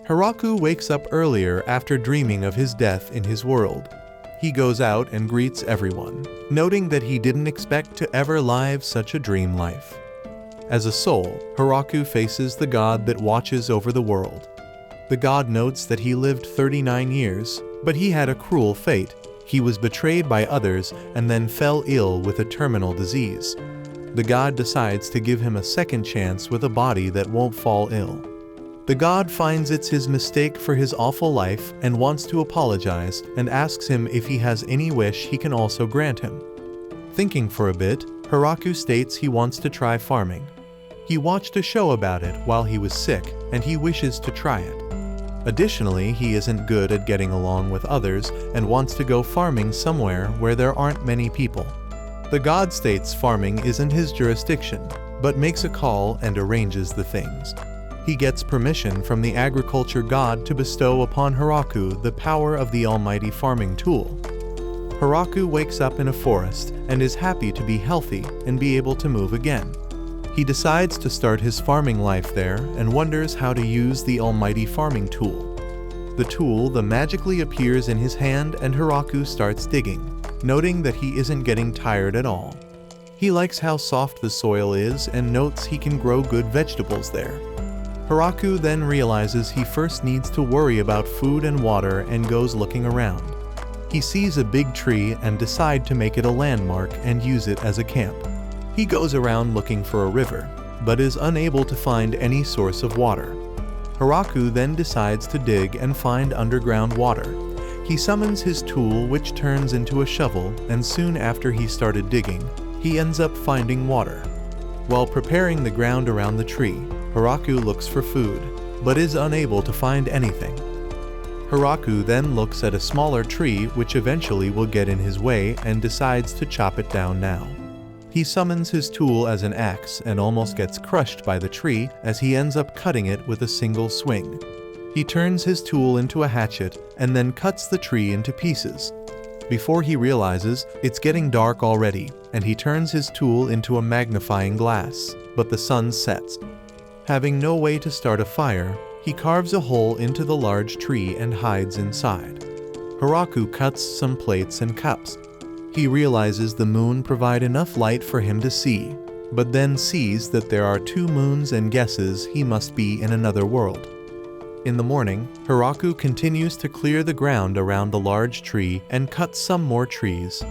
Hiraku wakes up earlier after dreaming of his death in his world. He goes out and greets everyone, noting that he didn't expect to ever live such a dream life. As a soul, Hiraku faces the god that watches over the world. The god notes that he lived 39 years, but he had a cruel fate. He was betrayed by others and then fell ill with a terminal disease. The god decides to give him a second chance with a body that won't fall ill. The god finds it's his mistake for his awful life and wants to apologize and asks him if he has any wish he can also grant him. Thinking for a bit, Hiraku states he wants to try farming. He watched a show about it while he was sick and he wishes to try it. Additionally, he isn't good at getting along with others and wants to go farming somewhere where there aren't many people. The god states farming isn't his jurisdiction, but makes a call and arranges the things. He gets permission from the agriculture god to bestow upon Hiraku the power of the almighty farming tool. Hiraku wakes up in a forest and is happy to be healthy and be able to move again. He decides to start his farming life there and wonders how to use the almighty farming tool. The tool magically appears in his hand and Hiraku starts digging, noting that he isn't getting tired at all. He likes how soft the soil is and notes he can grow good vegetables there. Hiraku then realizes he first needs to worry about food and water and goes looking around. He sees a big tree and decides to make it a landmark and use it as a camp. He goes around looking for a river, but is unable to find any source of water. Hiraku then decides to dig and find underground water. He summons his tool which turns into a shovel, and soon after he started digging, he ends up finding water. While preparing the ground around the tree, Hiraku looks for food, but is unable to find anything. Hiraku then looks at a smaller tree which eventually will get in his way and decides to chop it down now. He summons his tool as an axe and almost gets crushed by the tree as he ends up cutting it with a single swing. He turns his tool into a hatchet and then cuts the tree into pieces. Before he realizes, it's getting dark already, and he turns his tool into a magnifying glass, but the sun sets. Having no way to start a fire, he carves a hole into the large tree and hides inside. Hiraku cuts some plates and cups. He realizes the moon provide enough light for him to see, but then sees that there are 2 moons and guesses he must be in another world. In the morning, Hiraku continues to clear the ground around the large tree and cut some more trees.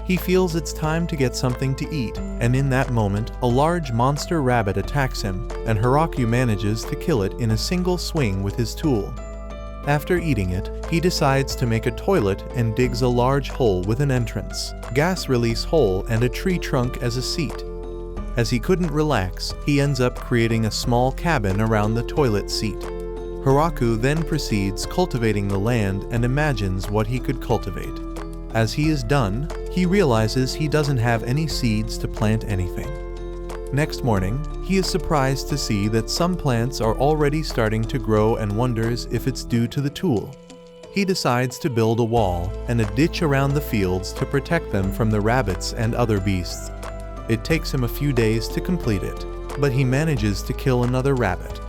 He feels it's time to get something to eat, and in that moment, a large monster rabbit attacks him, and Hiraku manages to kill it in a single swing with his tool. After eating it, he decides to make a toilet and digs a large hole with an entrance, gas release hole, and a tree trunk as a seat. As he couldn't relax, he ends up creating a small cabin around the toilet seat. Hiraku then proceeds cultivating the land and imagines what he could cultivate. As he is done, he realizes he doesn't have any seeds to plant anything. Next morning, he is surprised to see that some plants are already starting to grow and wonders if it's due to the tool. He decides to build a wall and a ditch around the fields to protect them from the rabbits and other beasts. It takes him a few days to complete it, but he manages to kill another rabbit.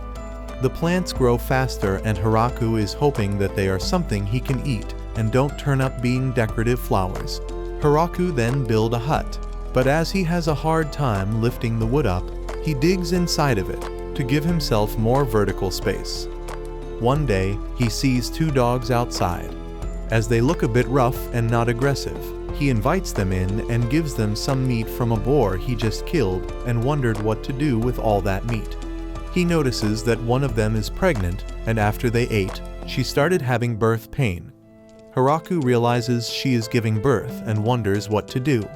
The plants grow faster and Hiraku is hoping that they are something he can eat and don't turn up being decorative flowers. Hiraku then builds a hut, but as he has a hard time lifting the wood up, he digs inside of it to give himself more vertical space. One day, he sees 2 dogs outside. As they look a bit rough and not aggressive, he invites them in and gives them some meat from a boar he just killed and wondered what to do with all that meat. He notices that one of them is pregnant, and after they ate, she started having birth pain. Hiraku realizes she is giving birth and wonders what to do.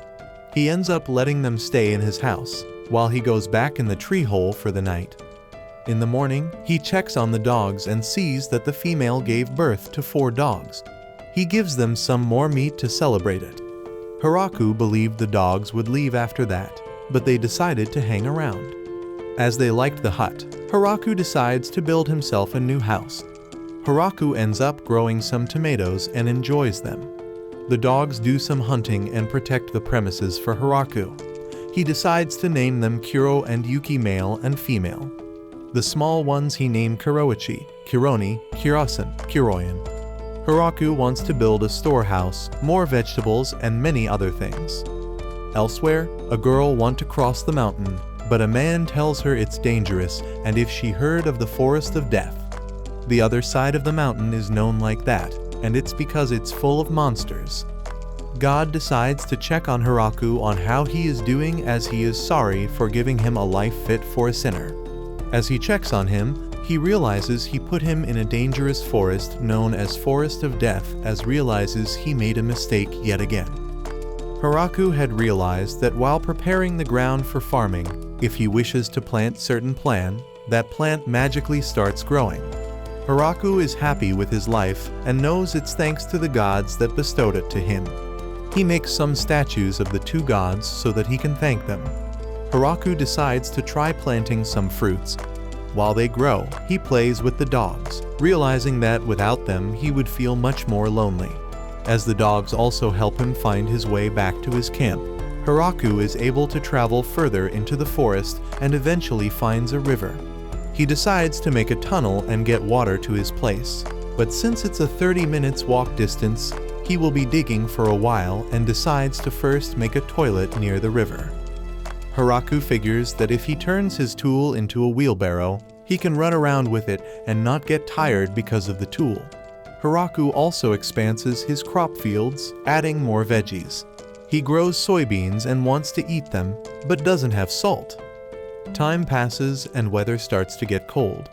He ends up letting them stay in his house, while he goes back in the tree hole for the night. In the morning, he checks on the dogs and sees that the female gave birth to 4 dogs. He gives them some more meat to celebrate it. Hiraku believed the dogs would leave after that, but they decided to hang around. As they liked the hut, Hiraku decides to build himself a new house. Hiraku ends up growing some tomatoes and enjoys them. The dogs do some hunting and protect the premises for Hiraku. He decides to name them Kuro and Yuki, male and female. The small ones he named Kuroichi, Kironi, Kirasan, Kiroyan. Hiraku wants to build a storehouse, more vegetables, and many other things. Elsewhere, a girl wants to cross the mountain, but a man tells her it's dangerous and if she heard of the forest of death. The other side of the mountain is known like that, and it's because it's full of monsters. God decides to check on Hiraku on how he is doing, as he is sorry for giving him a life fit for a sinner. As he checks on him, he realizes he put him in a dangerous forest known as Forest of Death, as realizes he made a mistake yet again. Hiraku had realized that while preparing the ground for farming, if he wishes to plant certain plant, that plant magically starts growing. Hiraku is happy with his life and knows it's thanks to the gods that bestowed it to him. He makes some statues of the two gods so that he can thank them. Hiraku decides to try planting some fruits. While they grow, he plays with the dogs, realizing that without them he would feel much more lonely. As the dogs also help him find his way back to his camp, Hiraku is able to travel further into the forest and eventually finds a river. He decides to make a tunnel and get water to his place, but since it's a 30 minutes walk distance, he will be digging for a while and decides to first make a toilet near the river. Hiraku figures that if he turns his tool into a wheelbarrow, he can run around with it and not get tired because of the tool. Hiraku also expands his crop fields, adding more veggies. He grows soybeans and wants to eat them, but doesn't have salt. Time passes and weather starts to get cold.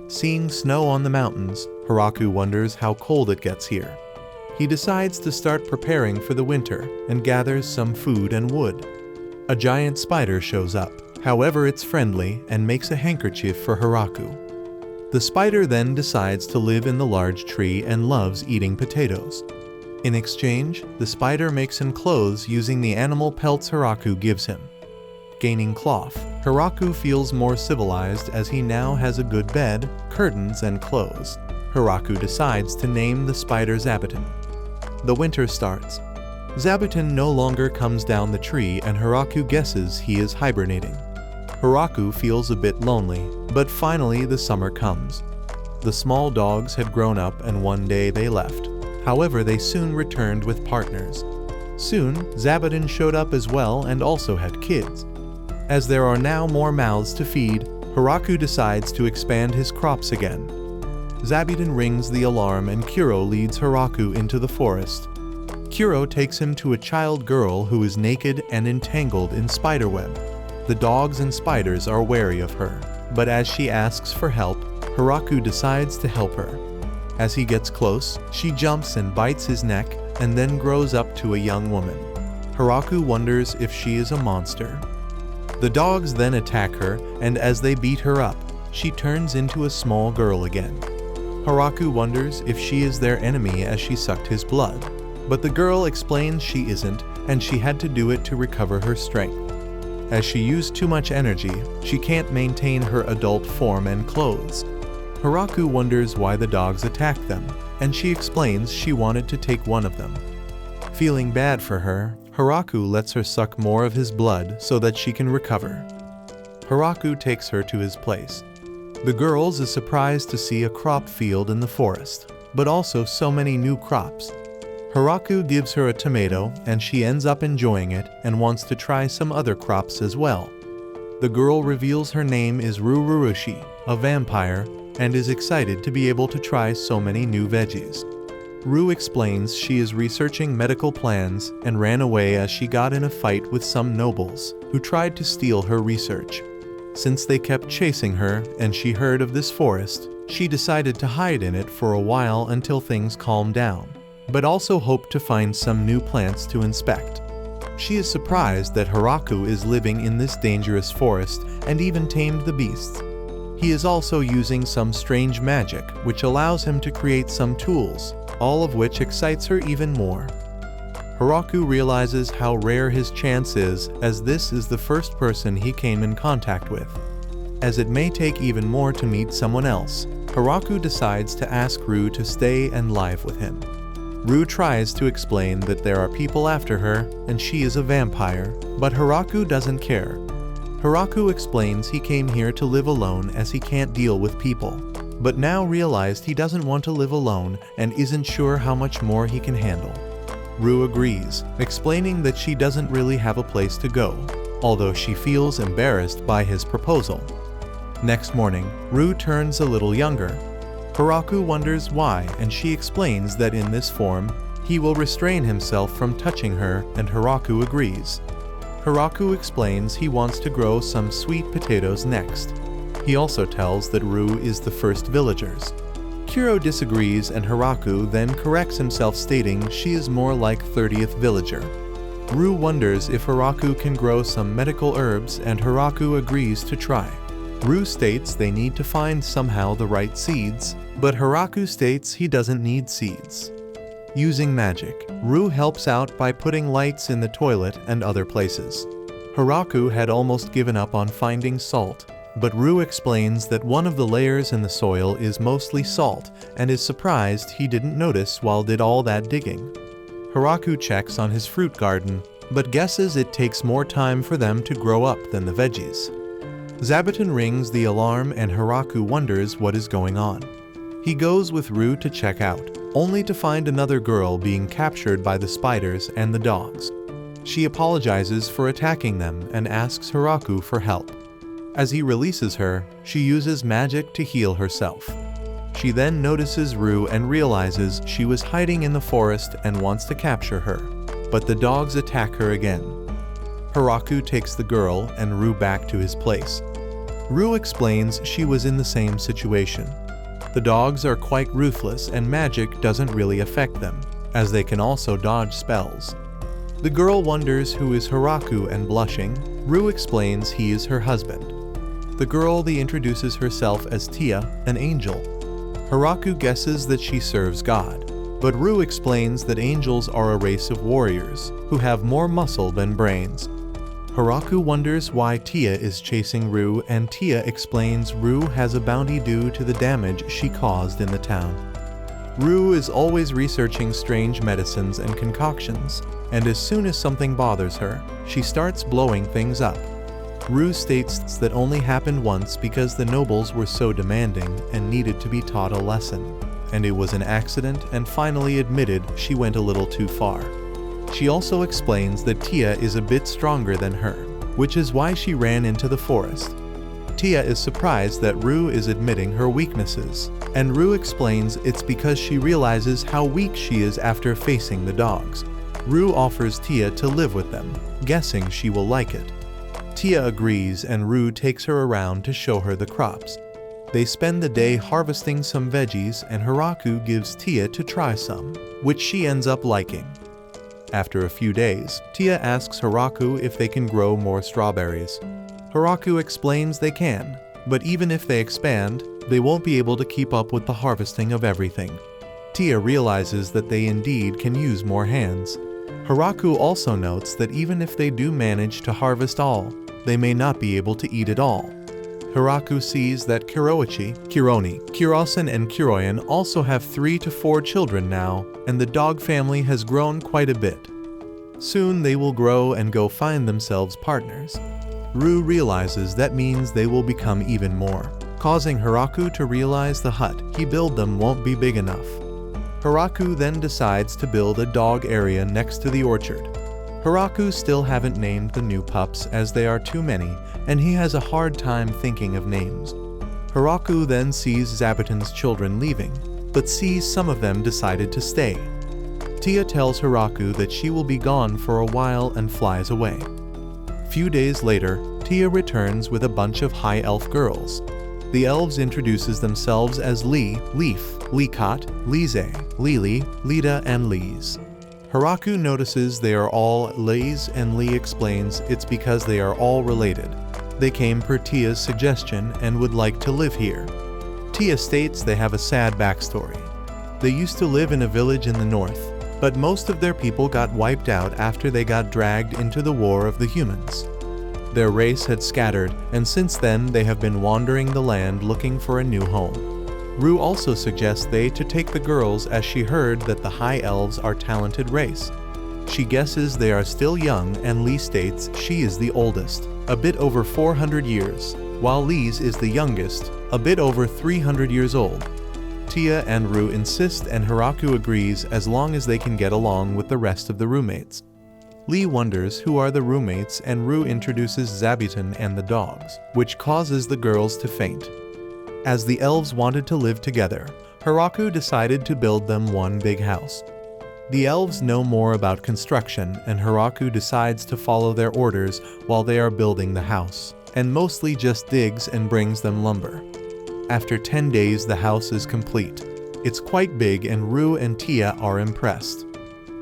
Seeing snow on the mountains, Hiraku wonders how cold it gets here. He decides to start preparing for the winter and gathers some food and wood. A giant spider shows up, however it's friendly and makes a handkerchief for Hiraku. The spider then decides to live in the large tree and loves eating potatoes. In exchange, the spider makes him clothes using the animal pelts Hiraku gives him. Gaining cloth, Hiraku feels more civilized as he now has a good bed, curtains, and clothes. Hiraku decides to name the spider Zabuton. The winter starts. Zabuton no longer comes down the tree and Hiraku guesses he is hibernating. Hiraku feels a bit lonely, but finally the summer comes. The small dogs had grown up and one day they left. However, they soon returned with partners. Soon, Zabuton showed up as well and also had kids. As there are now more mouths to feed, Hiraku decides to expand his crops again. Zabuton rings the alarm and Kuro leads Hiraku into the forest. Kuro takes him to a child girl who is naked and entangled in spiderweb. The dogs and spiders are wary of her, but as she asks for help, Hiraku decides to help her. As he gets close, she jumps and bites his neck and then grows up to a young woman. Hiraku wonders if she is a monster. The dogs then attack her, and as they beat her up, she turns into a small girl again. Hiraku wonders if she is their enemy as she sucked his blood, but the girl explains she isn't and she had to do it to recover her strength. As she used too much energy, she can't maintain her adult form and clothes. Hiraku wonders why the dogs attacked them, and she explains she wanted to take one of them. Feeling bad for her, Hiraku lets her suck more of his blood so that she can recover. Hiraku takes her to his place. The girls is surprised to see a crop field in the forest, but also so many new crops. Hiraku gives her a tomato and she ends up enjoying it and wants to try some other crops as well. The girl reveals her name is Rururushi, a vampire, and is excited to be able to try so many new veggies. Ru explains she is researching medical plans and ran away as she got in a fight with some nobles who tried to steal her research. Since they kept chasing her and she heard of this forest, she decided to hide in it for a while until things calmed down, but also hoped to find some new plants to inspect. She is surprised that Hiraku is living in this dangerous forest and even tamed the beasts. He is also using some strange magic which allows him to create some tools, all of which excites her even more. Hiraku realizes how rare his chance is, as this is the first person he came in contact with. As it may take even more to meet someone else, Hiraku decides to ask Ru to stay and live with him. Ru tries to explain that there are people after her and she is a vampire, but Hiraku doesn't care. Hiraku explains he came here to live alone as he can't deal with people, but now realized he doesn't want to live alone and isn't sure how much more he can handle. Rue agrees, explaining that she doesn't really have a place to go, although she feels embarrassed by his proposal. Next morning, Rue turns a little younger. Hiraku wonders why, and she explains that in this form, he will restrain himself from touching her, and Hiraku agrees. Hiraku explains he wants to grow some sweet potatoes next. He also tells that Rue is the first villagers. Kuro disagrees, and Hiraku then corrects himself, stating she is more like 30th villager. Rue wonders if Hiraku can grow some medical herbs, and Hiraku agrees to try. Rue states they need to find somehow the right seeds, but Hiraku states he doesn't need seeds. Using magic, Rue helps out by putting lights in the toilet and other places. Hiraku had almost given up on finding salt, but Rue explains that one of the layers in the soil is mostly salt and is surprised he didn't notice while did all that digging. Hiraku checks on his fruit garden, but guesses it takes more time for them to grow up than the veggies. Zabuton rings the alarm, and Hiraku wonders what is going on. He goes with Rue to check out, only to find another girl being captured by the spiders and the dogs. She apologizes for attacking them and asks Hiraku for help. As he releases her, she uses magic to heal herself. She then notices Rue and realizes she was hiding in the forest and wants to capture her, but the dogs attack her again. Hiraku takes the girl and Rue back to his place. Rue explains she was in the same situation. The dogs are quite ruthless and magic doesn't really affect them, as they can also dodge spells. The girl wonders who is Hiraku, and blushing, Rue explains he is her husband. The girl introduces herself as Tia, an angel. Hiraku guesses that she serves God, but Rue explains that angels are a race of warriors who have more muscle than brains. Hiraku wonders why Tia is chasing Rue, and Tia explains Rue has a bounty due to the damage she caused in the town. Rue is always researching strange medicines and concoctions, and as soon as something bothers her, she starts blowing things up. Rue states that only happened once because the nobles were so demanding and needed to be taught a lesson, and it was an accident, and finally admitted she went a little too far. She also explains that Tia is a bit stronger than her, which is why she ran into the forest. Tia is surprised that Rue is admitting her weaknesses, and Rue explains it's because she realizes how weak she is after facing the dogs. Rue offers Tia to live with them, guessing she will like it. Tia agrees, and Rue takes her around to show her the crops. They spend the day harvesting some veggies, and Hiraku gives Tia to try some, which she ends up liking. After a few days, Tia asks Hiraku if they can grow more strawberries. Hiraku explains they can, but even if they expand, they won't be able to keep up with the harvesting of everything. Tia realizes that they indeed can use more hands. Hiraku also notes that even if they do manage to harvest all, they may not be able to eat it all. Hiraku sees that Kironi, Kirosan, and Kiroyan also have 3 to 4 children now, and the dog family has grown quite a bit. Soon they will grow and go find themselves partners. Rue realizes that means they will become even more, causing Hiraku to realize the hut he built them won't be big enough. Hiraku then decides to build a dog area next to the orchard. Hiraku still haven't named the new pups as they are too many, and he has a hard time thinking of names. Hiraku then sees Zabuton's children leaving, but sees some of them decided to stay. Tia tells Hiraku that she will be gone for a while and flies away. Few days later, Tia returns with a bunch of high elf girls. The elves introduces themselves as Lee, Leaf, Leekot, Lize, Lili, Lida, and Lise. Hiraku notices they are all Lees, and Lee explains it's because they are all related. They came per Tia's suggestion and would like to live here. Tia states they have a sad backstory. They used to live in a village in the north, but most of their people got wiped out after they got dragged into the War of the Humans. Their race had scattered, and since then they have been wandering the land looking for a new home. Rue also suggests they to take the girls as she heard that the High Elves are talented race. She guesses they are still young, and Lee states she is the oldest, a bit over 400 years, while Lee's is the youngest, a bit over 300 years old. Tia and Rue insist, and Hiraku agrees as long as they can get along with the rest of the roommates. Lee wonders who are the roommates, and Rue introduces Zabuton and the dogs, which causes the girls to faint. As the elves wanted to live together, Hiraku decided to build them one big house. The elves know more about construction, and Hiraku decides to follow their orders while they are building the house, and mostly just digs and brings them lumber. After 10 days, the house is complete. It's quite big, and Rue and Tia are impressed.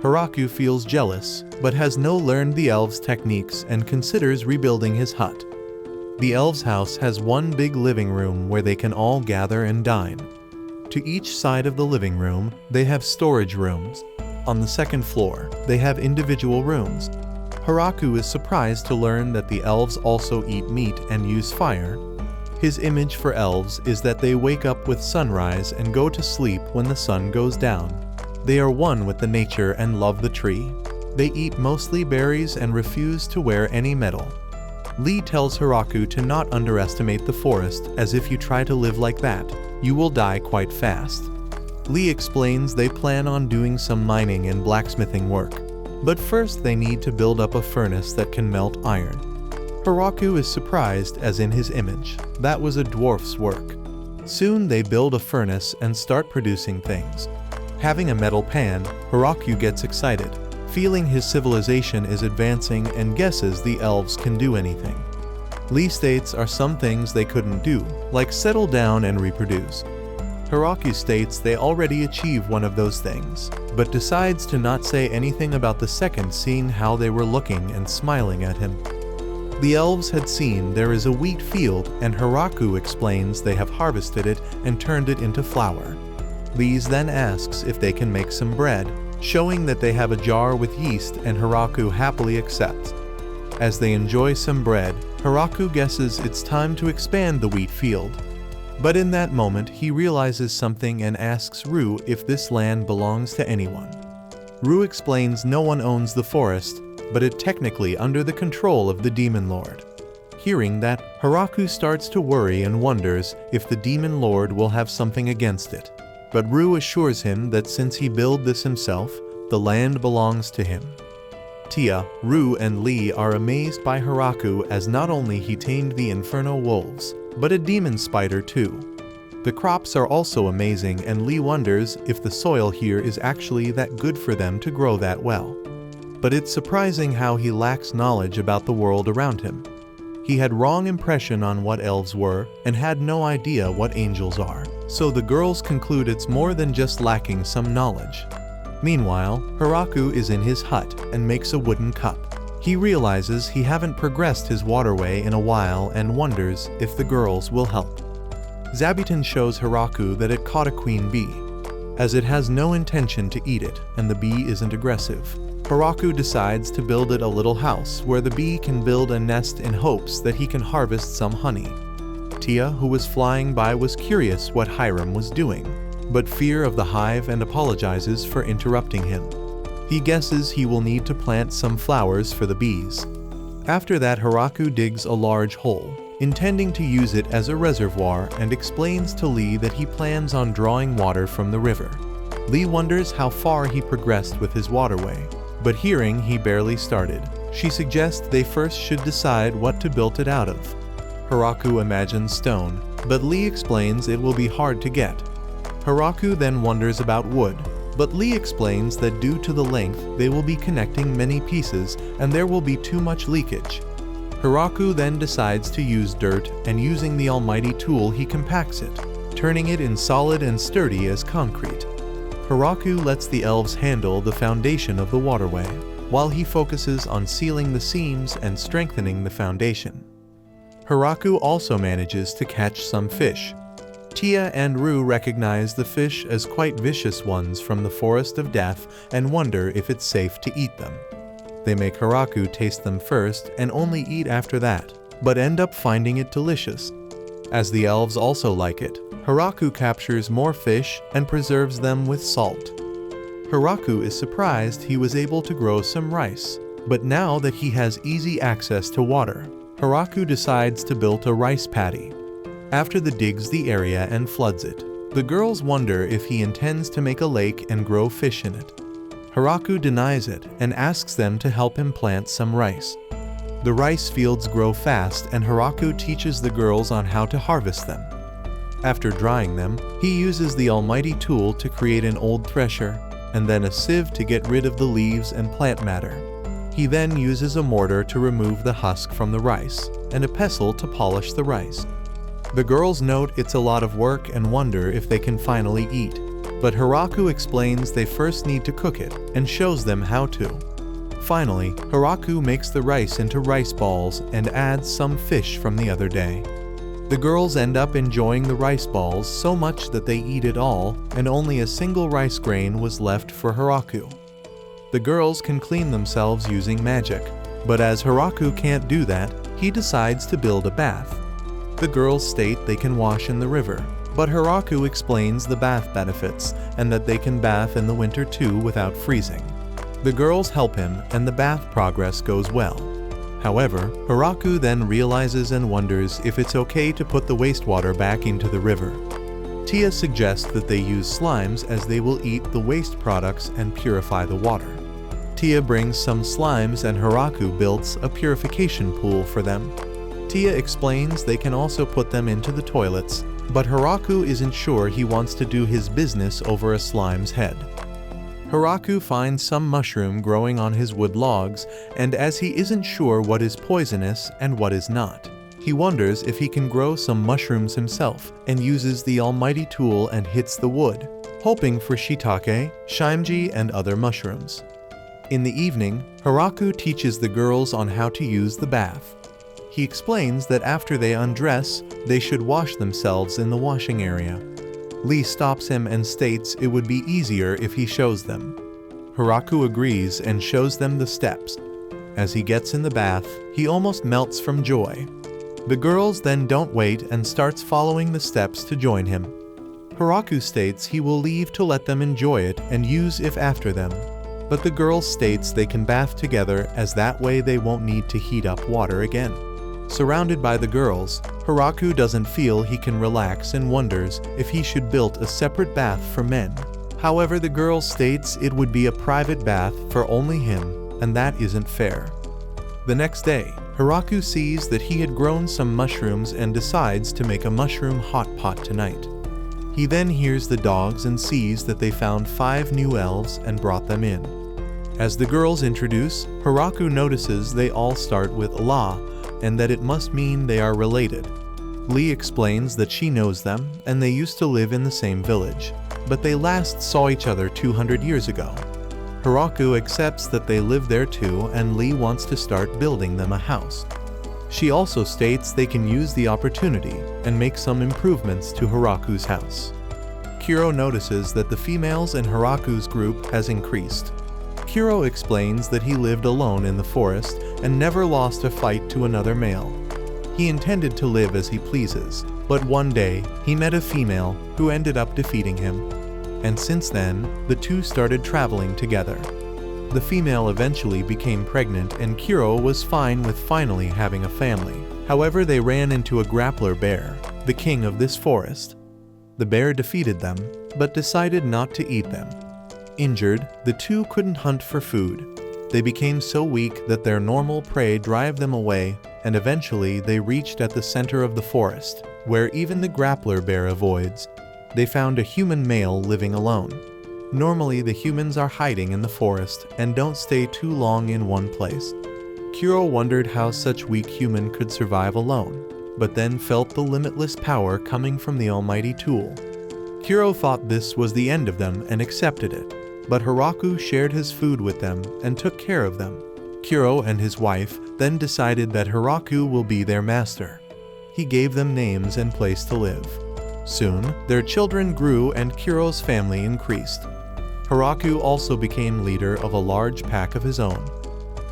Hiraku feels jealous, but has learned the elves' techniques and considers rebuilding his hut. The elves' house has one big living room where they can all gather and dine. To each side of the living room, they have storage rooms. On the second floor, they have individual rooms. Hiraku is surprised to learn that the elves also eat meat and use fire. His image for elves is that they wake up with sunrise and go to sleep when the sun goes down. They are one with the nature and love the tree. They eat mostly berries and refuse to wear any metal. Lee tells Hiraku to not underestimate the forest, as if you try to live like that, you will die quite fast. Lee explains they plan on doing some mining and blacksmithing work, but first they need to build up a furnace that can melt iron. Hiraku is surprised, as in his image, that was a dwarf's work. Soon they build a furnace and start producing things. Having a metal pan, Hiraku gets excited, feeling his civilization is advancing, and guesses the elves can do anything. Lee states are some things they couldn't do, like settle down and reproduce. Hiraku states they already achieved one of those things, but decides to not say anything about the second, seeing how they were looking and smiling at him. The elves had seen there is a wheat field, and Hiraku explains they have harvested it and turned it into flour. Lee then asks if they can make some bread, showing that they have a jar with yeast, and Hiraku happily accepts. As they enjoy some bread, Hiraku guesses it's time to expand the wheat field. But in that moment he realizes something and asks Rue if this land belongs to anyone. Rue explains no one owns the forest, but it technically under the control of the Demon Lord. Hearing that, Hiraku starts to worry and wonders if the Demon Lord will have something against it. But Rue assures him that since he built this himself, the land belongs to him. Tia, Rue, and Lee are amazed by Hiraku, as not only he tamed the Inferno wolves, but a demon spider too. The crops are also amazing, and Lee wonders if the soil here is actually that good for them to grow that well. But it's surprising how he lacks knowledge about the world around him. He had wrong impression on what elves were and had no idea what angels are, so the girls conclude it's more than just lacking some knowledge. Meanwhile, Hiraku is in his hut and makes a wooden cup. He realizes he haven't progressed his waterway in a while and wonders if the girls will help. Zabuton shows Hiraku that it caught a queen bee. As it has no intention to eat it and the bee isn't aggressive, Hiraku decides to build it a little house where the bee can build a nest in hopes that he can harvest some honey. Tia, who was flying by, was curious what Harem was doing, but fear of the hive and apologizes for interrupting him. He guesses he will need to plant some flowers for the bees. After that, Hiraku digs a large hole, intending to use it as a reservoir, and explains to Lee that he plans on drawing water from the river. Lee wonders how far he progressed with his waterway, but hearing he barely started, she suggests they first should decide what to build it out of. Hiraku imagines stone, but Lee explains it will be hard to get. Hiraku then wonders about wood, but Lee explains that due to the length they will be connecting many pieces and there will be too much leakage. Hiraku then decides to use dirt, and using the almighty tool he compacts it, turning it in solid and sturdy as concrete. Hiraku lets the elves handle the foundation of the waterway, while he focuses on sealing the seams and strengthening the foundation. Hiraku also manages to catch some fish. Tia and Rue recognize the fish as quite vicious ones from the Forest of Death and wonder if it's safe to eat them. They make Hiraku taste them first and only eat after that, but end up finding it delicious. As the elves also like it, Hiraku captures more fish and preserves them with salt. Hiraku is surprised he was able to grow some rice, but now that he has easy access to water, Hiraku decides to build a rice paddy. After he digs the area and floods it, the girls wonder if he intends to make a lake and grow fish in it. Hiraku denies it and asks them to help him plant some rice. The rice fields grow fast and Hiraku teaches the girls on how to harvest them. After drying them, he uses the almighty tool to create an old thresher, and then a sieve to get rid of the leaves and plant matter. He then uses a mortar to remove the husk from the rice, and a pestle to polish the rice. The girls note it's a lot of work and wonder if they can finally eat, but Hiraku explains they first need to cook it and shows them how to. Finally, Hiraku makes the rice into rice balls and adds some fish from the other day. The girls end up enjoying the rice balls so much that they eat it all, and only a single rice grain was left for Hiraku. The girls can clean themselves using magic, but as Hiraku can't do that, he decides to build a bath. The girls state they can wash in the river, but Hiraku explains the bath benefits and that they can bath in the winter too without freezing. The girls help him and the bath progress goes well. However, Hiraku then realizes and wonders if it's okay to put the wastewater back into the river. Tia suggests that they use slimes as they will eat the waste products and purify the water. Tia brings some slimes and Hiraku builds a purification pool for them. Tia explains they can also put them into the toilets, but Hiraku isn't sure he wants to do his business over a slime's head. Hiraku finds some mushroom growing on his wood logs, and as he isn't sure what is poisonous and what is not, he wonders if he can grow some mushrooms himself and uses the almighty tool and hits the wood, hoping for shiitake, shimji, and other mushrooms. In the evening, Hiraku teaches the girls on how to use the bath. He explains that after they undress, they should wash themselves in the washing area. Lee stops him and states it would be easier if he shows them. Hiraku agrees and shows them the steps. As he gets in the bath, he almost melts from joy. The girls then don't wait and starts following the steps to join him. Hiraku states he will leave to let them enjoy it and use if after them, but the girls states they can bath together as that way they won't need to heat up water again. Surrounded by the girls, Hiraku doesn't feel he can relax and wonders if he should build a separate bath for men. However, the girl states it would be a private bath for only him, and that isn't fair. The next day, Hiraku sees that he had grown some mushrooms and decides to make a mushroom hot pot tonight. He then hears the dogs and sees that they found 5 new elves and brought them in. As the girls introduce, Hiraku notices they all start with Allah, and that it must mean they are related. Lee explains that she knows them and they used to live in the same village, but they last saw each other 200 years ago. Hiraku accepts that they live there too, and Lee wants to start building them a house. She also states they can use the opportunity and make some improvements to Hiraku's house. Kuro notices that the females in Hiraku's group has increased. Kuro explains that he lived alone in the forest and never lost a fight to another male. He intended to live as he pleases, but one day he met a female who ended up defeating him. And since then, the two started traveling together. The female eventually became pregnant and Kuro was fine with finally having a family. However, they ran into a grappler bear, the king of this forest. The bear defeated them, but decided not to eat them. Injured, the two couldn't hunt for food. They became so weak that their normal prey drive them away, and eventually they reached at the center of the forest, where even the grappler bear avoids. They found a human male living alone. Normally the humans are hiding in the forest and don't stay too long in one place. Kuro wondered how such weak human could survive alone, but then felt the limitless power coming from the almighty tool. Kuro thought this was the end of them and accepted it, but Hiraku shared his food with them and took care of them. Kuro and his wife then decided that Hiraku will be their master. He gave them names and place to live. Soon, their children grew and Kuro's family increased. Hiraku also became leader of a large pack of his own.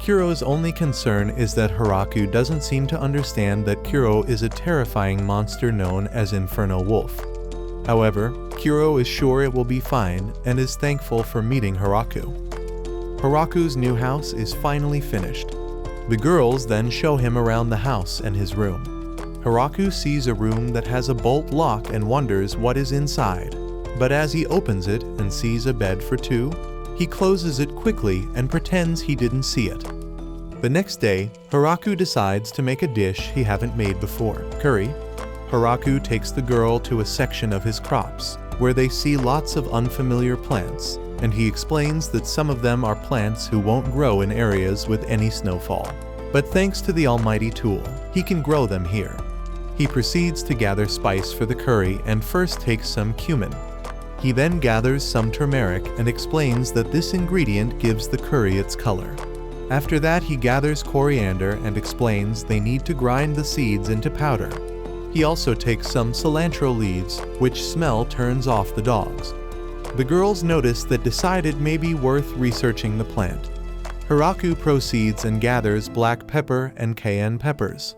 Kuro's only concern is that Hiraku doesn't seem to understand that Kuro is a terrifying monster known as Inferno Wolf. However, Kuro is sure it will be fine and is thankful for meeting Haraku. Haraku's new house is finally finished. The girls then show him around the house and his room. Haraku sees a room that has a bolt lock and wonders what is inside. But as he opens it and sees a bed for two, he closes it quickly and pretends he didn't see it. The next day, Haraku decides to make a dish he haven't made before, curry. Haraku takes the girl to a section of his crops, where they see lots of unfamiliar plants, and he explains that some of them are plants who won't grow in areas with any snowfall. But thanks to the almighty tool, he can grow them here. He proceeds to gather spice for the curry and first takes some cumin. He then gathers some turmeric and explains that this ingredient gives the curry its color. After that, he gathers coriander and explains they need to grind the seeds into powder. He also takes some cilantro leaves, which smell turns off the dogs. The girls notice that decided may be worth researching the plant. Haraku proceeds and gathers black pepper and cayenne peppers.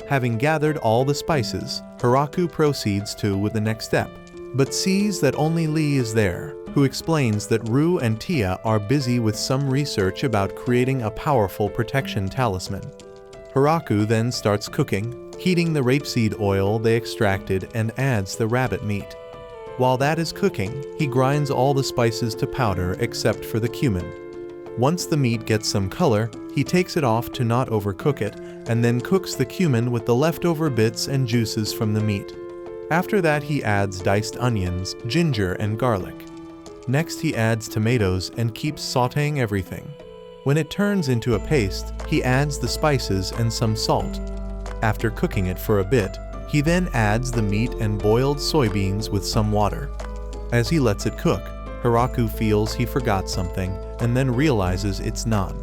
Having gathered all the spices, Haraku proceeds with the next step, but sees that only Lee is there, who explains that Rue and Tia are busy with some research about creating a powerful protection talisman. Haraku then starts cooking, heating the rapeseed oil they extracted and adds the rabbit meat. While that is cooking, he grinds all the spices to powder except for the cumin. Once the meat gets some color, he takes it off to not overcook it, and then cooks the cumin with the leftover bits and juices from the meat. After that, he adds diced onions, ginger, and garlic. Next, he adds tomatoes and keeps sautéing everything. When it turns into a paste, he adds the spices and some salt. After cooking it for a bit, he then adds the meat and boiled soybeans with some water. As he lets it cook, Haraku feels he forgot something and then realizes it's naan.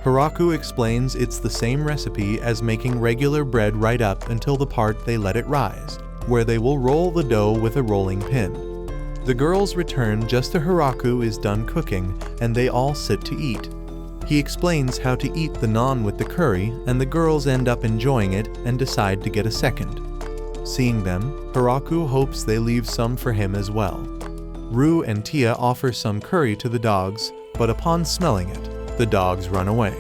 Haraku explains it's the same recipe as making regular bread right up until the part they let it rise, where they will roll the dough with a rolling pin. The girls return just as Haraku is done cooking and they all sit to eat. He explains how to eat the naan with the curry, and the girls end up enjoying it and decide to get a second. Seeing them, Haraku hopes they leave some for him as well. Rue and Tia offer some curry to the dogs, but upon smelling it, the dogs run away.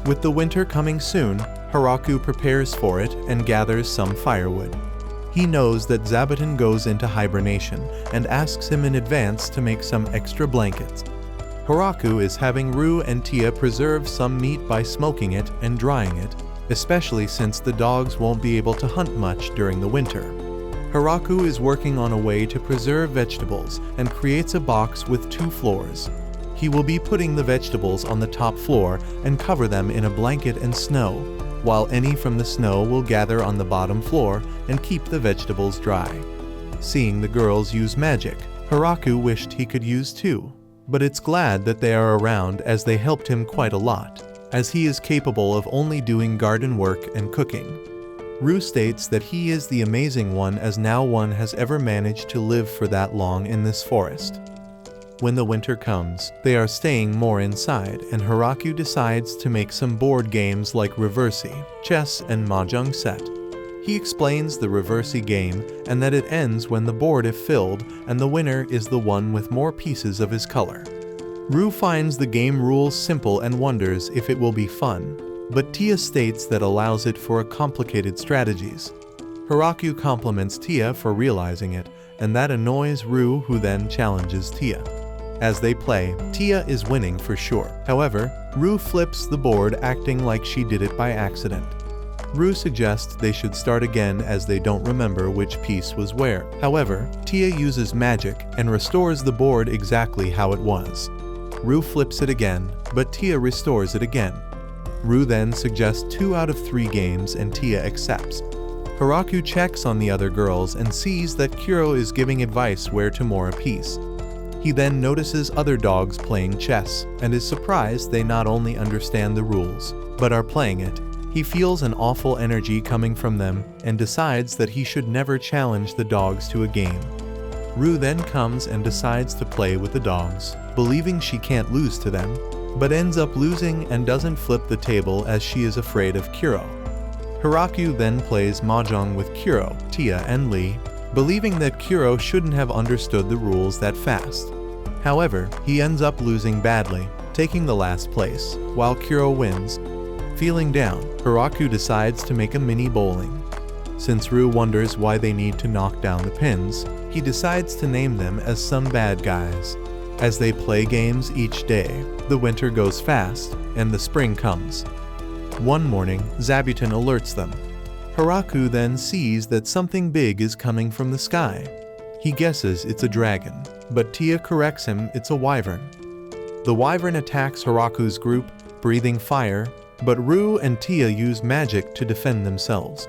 With the winter coming soon, Haraku prepares for it and gathers some firewood. He knows that Zabuton goes into hibernation and asks him in advance to make some extra blankets. Haraku is having Rue and Tia preserve some meat by smoking it and drying it, especially since the dogs won't be able to hunt much during the winter. Haraku is working on a way to preserve vegetables and creates a box with 2 floors. He will be putting the vegetables on the top floor and cover them in a blanket and snow, while any from the snow will gather on the bottom floor and keep the vegetables dry. Seeing the girls use magic, Haraku wished he could use too, but it's glad that they are around as they helped him quite a lot, as he is capable of only doing garden work and cooking. Rue states that he is the amazing one as no one has ever managed to live for that long in this forest. When the winter comes, they are staying more inside, and Haraku decides to make some board games like Reversi, chess, and mahjong set. He explains the Reversi game and that it ends when the board is filled and the winner is the one with more pieces of his color. Rue finds the game rules simple and wonders if it will be fun, but Tia states that allows it for complicated strategies. Haraku compliments Tia for realizing it, and that annoys Rue, who then challenges Tia. As they play, Tia is winning for sure. However, Rue flips the board acting like she did it by accident. Rue suggests they should start again as they don't remember which piece was where. However, Tia uses magic and restores the board exactly how it was. Rue flips it again, but Tia restores it again. Rue then suggests 2 out of 3 games and Tia accepts. Haraku checks on the other girls and sees that Kuro is giving advice where to more apiece. He then notices other dogs playing chess and is surprised they not only understand the rules, but are playing it. He feels an awful energy coming from them and decides that he should never challenge the dogs to a game. Rue then comes and decides to play with the dogs, believing she can't lose to them, but ends up losing and doesn't flip the table as she is afraid of Kuro. Haraku then plays mahjong with Kuro, Tia, and Lee, believing that Kuro shouldn't have understood the rules that fast. However, he ends up losing badly, taking the last place, while Kuro wins. Feeling down, Hiraku decides to make a mini bowling. Since Rue wonders why they need to knock down the pins, he decides to name them as some bad guys. As they play games each day, the winter goes fast, and the spring comes. One morning, Zabuton alerts them. Hiraku then sees that something big is coming from the sky. He guesses it's a dragon, but Tia corrects him it's a wyvern. The wyvern attacks Hiraku's group, breathing fire, but Rue and Tia use magic to defend themselves.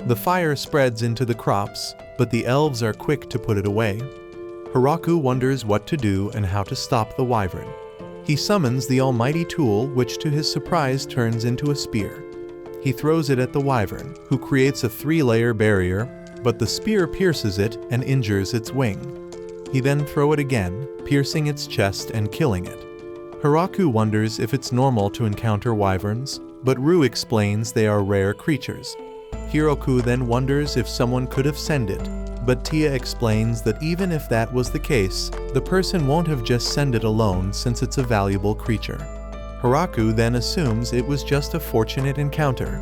The fire spreads into the crops, but the elves are quick to put it away. Hiraku wonders what to do and how to stop the wyvern. He summons the almighty tool, which to his surprise turns into a spear. He throws it at the wyvern, who creates a 3-layer barrier, but the spear pierces it and injures its wing. He then throws it again, piercing its chest and killing it. Hiraku wonders if it's normal to encounter wyverns, but Rue explains they are rare creatures. Hiroku then wonders if someone could have sent it, but Tia explains that even if that was the case, the person won't have just sent it alone since it's a valuable creature. Hiraku then assumes it was just a fortunate encounter.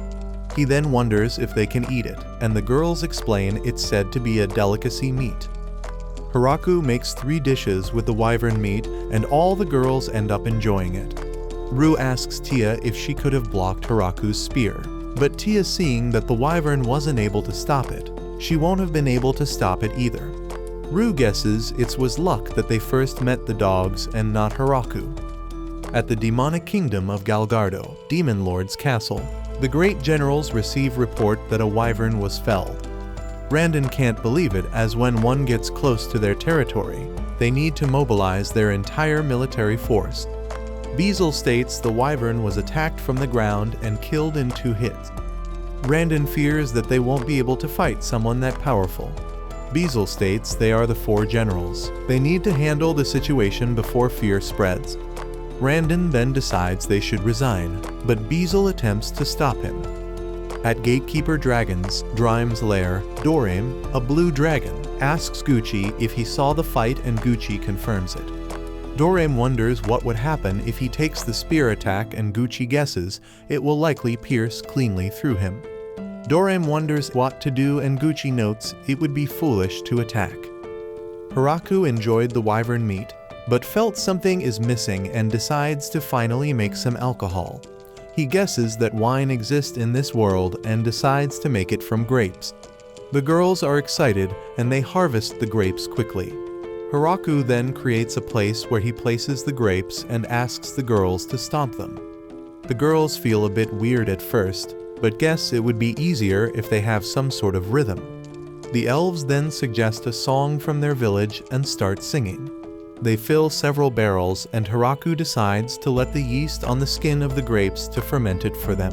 He then wonders if they can eat it, and the girls explain it's said to be a delicacy meat. Hiraku makes 3 dishes with the wyvern meat, and all the girls end up enjoying it. Rue asks Tia if she could have blocked Hiraku's spear, but Tia, seeing that the wyvern wasn't able to stop it, she won't have been able to stop it either. Rue guesses it was luck that they first met the dogs and not Hiraku. At the demonic kingdom of Galgardo, Demon Lord's castle, the great generals receive report that a wyvern was felled. Brandon can't believe it, as when one gets close to their territory, they need to mobilize their entire military force. Beazle states the wyvern was attacked from the ground and killed in 2 hits. Brandon fears that they won't be able to fight someone that powerful. Beazle states they are the 4 generals. They need to handle the situation before fear spreads. Brandon then decides they should resign, but Beazle attempts to stop him. At Gatekeeper Dragon's Drime's lair, Dorame, a blue dragon, asks Gucci if he saw the fight, and Gucci confirms it. Dorame wonders what would happen if he takes the spear attack, and Gucci guesses it will likely pierce cleanly through him. Dorame wonders what to do, and Gucci notes it would be foolish to attack. Hiraku enjoyed the wyvern meat, but felt something is missing and decides to finally make some alcohol. He guesses that wine exists in this world and decides to make it from grapes. The girls are excited and they harvest the grapes quickly. Hiraku then creates a place where he places the grapes and asks the girls to stomp them. The girls feel a bit weird at first, but guess it would be easier if they have some sort of rhythm. The elves then suggest a song from their village and start singing. They fill several barrels, and Hiraku decides to let the yeast on the skin of the grapes to ferment it for them.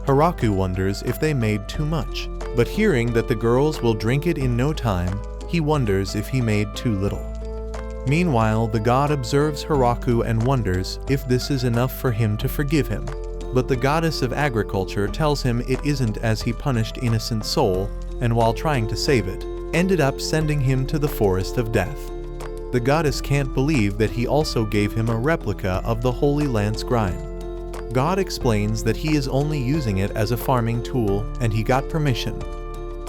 Hiraku wonders if they made too much, but hearing that the girls will drink it in no time, he wonders if he made too little. Meanwhile, the god observes Hiraku and wonders if this is enough for him to forgive him. But the goddess of agriculture tells him it isn't, as he punished innocent soul, and while trying to save it, ended up sending him to the forest of death. The goddess can't believe that he also gave him a replica of the Holy Lance Grime. God explains that he is only using it as a farming tool and he got permission.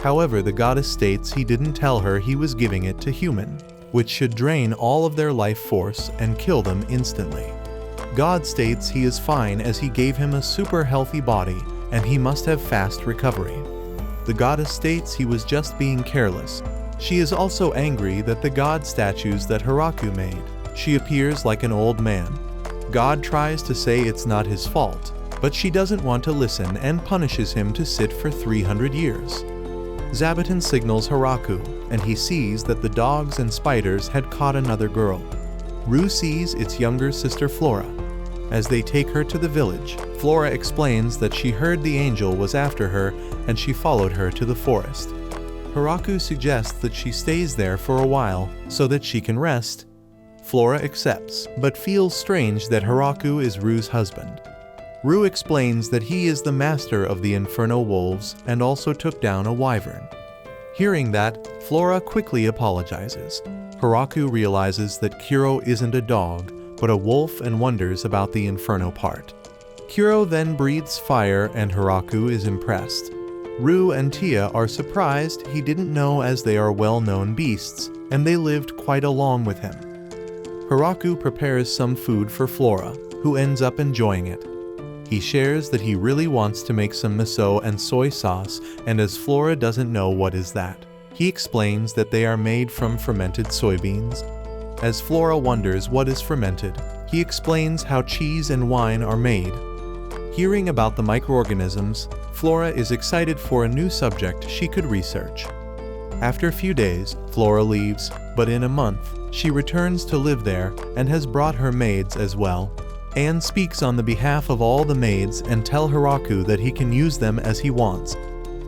However, the goddess states he didn't tell her he was giving it to human, which should drain all of their life force and kill them instantly. God states he is fine as he gave him a super healthy body and he must have fast recovery. The goddess states he was just being careless. She is also angry that the god statues that Hiraku made. She appears like an old man. God tries to say it's not his fault, but she doesn't want to listen and punishes him to sit for 300 years. Zabuton signals Hiraku, and he sees that the dogs and spiders had caught another girl. Rue sees its younger sister Flora. As they take her to the village, Flora explains that she heard the angel was after her and she followed her to the forest. Hiraku suggests that she stays there for a while so that she can rest. Flora accepts, but feels strange that Hiraku is Rue's husband. Rue explains that he is the master of the Inferno Wolves and also took down a wyvern. Hearing that, Flora quickly apologizes. Haraku realizes that Kuro isn't a dog, but a wolf and wonders about the inferno part. Kuro then breathes fire and Haraku is impressed. Rue and Tia are surprised he didn't know, as they are well-known beasts, and they lived quite along with him. Haraku prepares some food for Flora, who ends up enjoying it. He shares that he really wants to make some miso and soy sauce, and as Flora doesn't know what is that, he explains that they are made from fermented soybeans. As Flora wonders what is fermented, he explains how cheese and wine are made. Hearing about the microorganisms, Flora is excited for a new subject she could research. After a few days, Flora leaves, but in a month, she returns to live there and has brought her maids as well. Anne speaks on the behalf of all the maids and tell Haraku that he can use them as he wants.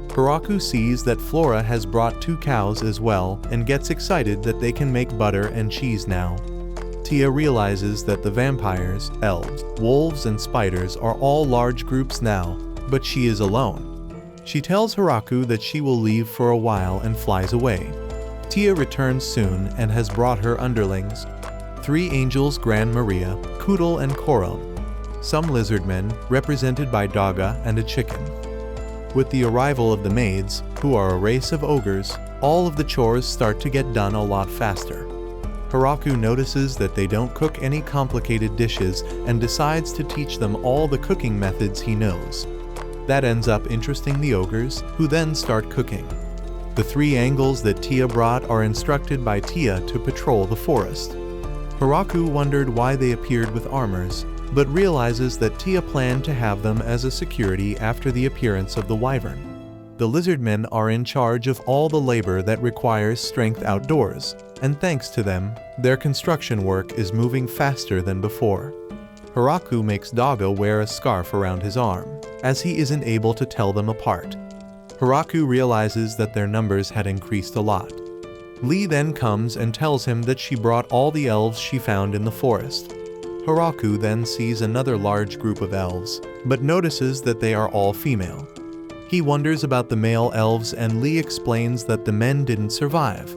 Haraku sees that Flora has brought 2 cows as well and gets excited that they can make butter and cheese now. Tia realizes that the vampires, elves, wolves and spiders are all large groups now, but she is alone. She tells Haraku that she will leave for a while and flies away. Tia returns soon and has brought her underlings. 3 angels, Gran Maria, Kudal and Koral. Some lizardmen, represented by Daga and a chicken. With the arrival of the maids, who are a race of ogres, all of the chores start to get done a lot faster. Haraku notices that they don't cook any complicated dishes and decides to teach them all the cooking methods he knows. That ends up interesting the ogres, who then start cooking. The 3 angles that Tia brought are instructed by Tia to patrol the forest. Haraku wondered why they appeared with armors, but realizes that Tia planned to have them as a security after the appearance of the wyvern. The lizardmen are in charge of all the labor that requires strength outdoors, and thanks to them, their construction work is moving faster than before. Haraku makes Daga wear a scarf around his arm, as he isn't able to tell them apart. Haraku realizes that their numbers had increased a lot. Lee then comes and tells him that she brought all the elves she found in the forest. Haraku then sees another large group of elves, but notices that they are all female. He wonders about the male elves and Lee explains that the men didn't survive.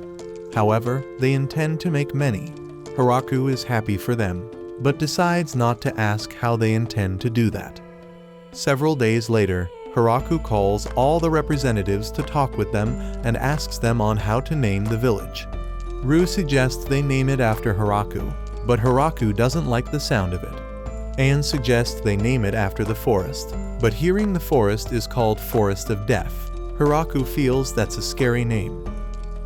However, they intend to make many. Haraku is happy for them, but decides not to ask how they intend to do that. Several days later, Haraku calls all the representatives to talk with them and asks them on how to name the village. Rue suggests they name it after Haraku, but Haraku doesn't like the sound of it. Anne suggests they name it after the forest, but hearing the forest is called Forest of Death, Haraku feels that's a scary name.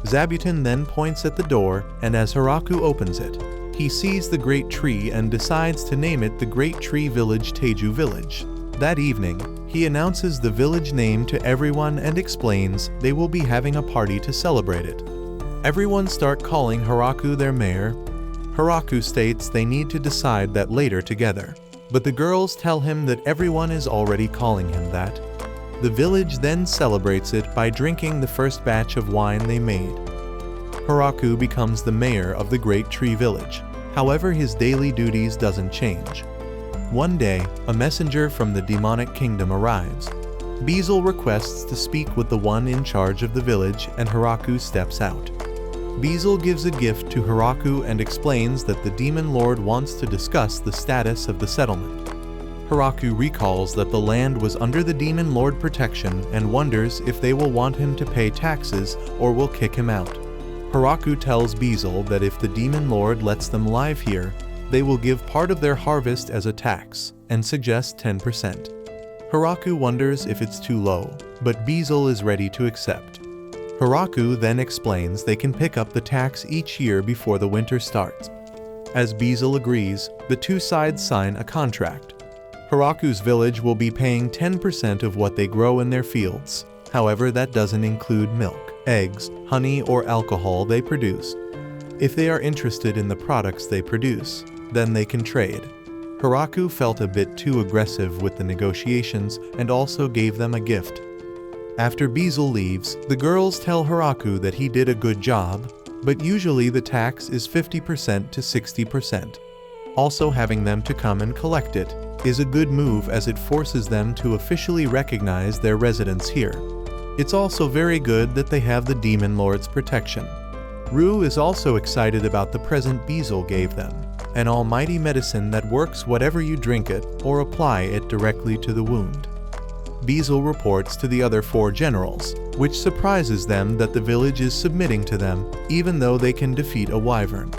Zabuton then points at the door, and as Haraku opens it, he sees the Great Tree and decides to name it the Great Tree Village Teju Village. That evening, he announces the village name to everyone and explains they will be having a party to celebrate it. Everyone start calling Haraku their mayor. Haraku states they need to decide that later together, but the girls tell him that everyone is already calling him that. The village then celebrates it by drinking the first batch of wine they made. Haraku becomes the mayor of the Great Tree Village. However, his daily duties doesn't change. One day, a messenger from the demonic kingdom arrives. Beazle requests to speak with the one in charge of the village, and Haraku steps out. Beazle gives a gift to Haraku and explains that the demon lord wants to discuss the status of the settlement. Haraku recalls that the land was under the demon lord protection and wonders if they will want him to pay taxes or will kick him out. Haraku tells Beazle that if the demon lord lets them live here, they will give part of their harvest as a tax, and suggests 10%. Haraku wonders if it's too low, but Beazle is ready to accept. Haraku then explains they can pick up the tax each year before the winter starts. As Beazle agrees, the 2 sides sign a contract. Haraku's village will be paying 10% of what they grow in their fields. However, that doesn't include milk, eggs, honey, or alcohol they produce. If they are interested in the products they produce, then they can trade. Haraku felt a bit too aggressive with the negotiations and also gave them a gift. After Beazle leaves, the girls tell Haraku that he did a good job, but usually the tax is 50% to 60%. Also, having them to come and collect it is a good move as it forces them to officially recognize their residence here. It's also very good that they have the Demon Lord's protection. Rue is also excited about the present Beezle gave them, an almighty medicine that works whatever you drink it or apply it directly to the wound. Beezle reports to the other 4 generals, which surprises them that the village is submitting to them, even though they can defeat a wyvern.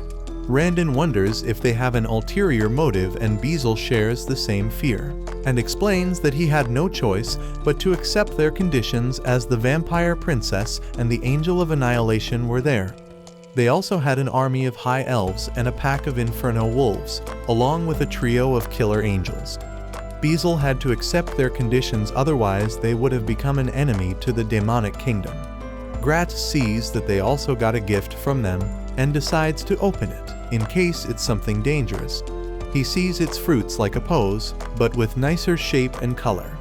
Randon wonders if they have an ulterior motive, and Beezle shares the same fear, and explains that he had no choice but to accept their conditions as the vampire princess and the angel of annihilation were there. They also had an army of high elves and a pack of inferno wolves, along with a trio of killer angels. Beezle had to accept their conditions, otherwise they would have become an enemy to the demonic kingdom. Gratz sees that they also got a gift from them and decides to open it, in case it's something dangerous. He sees its fruits like a pose, but with nicer shape and color.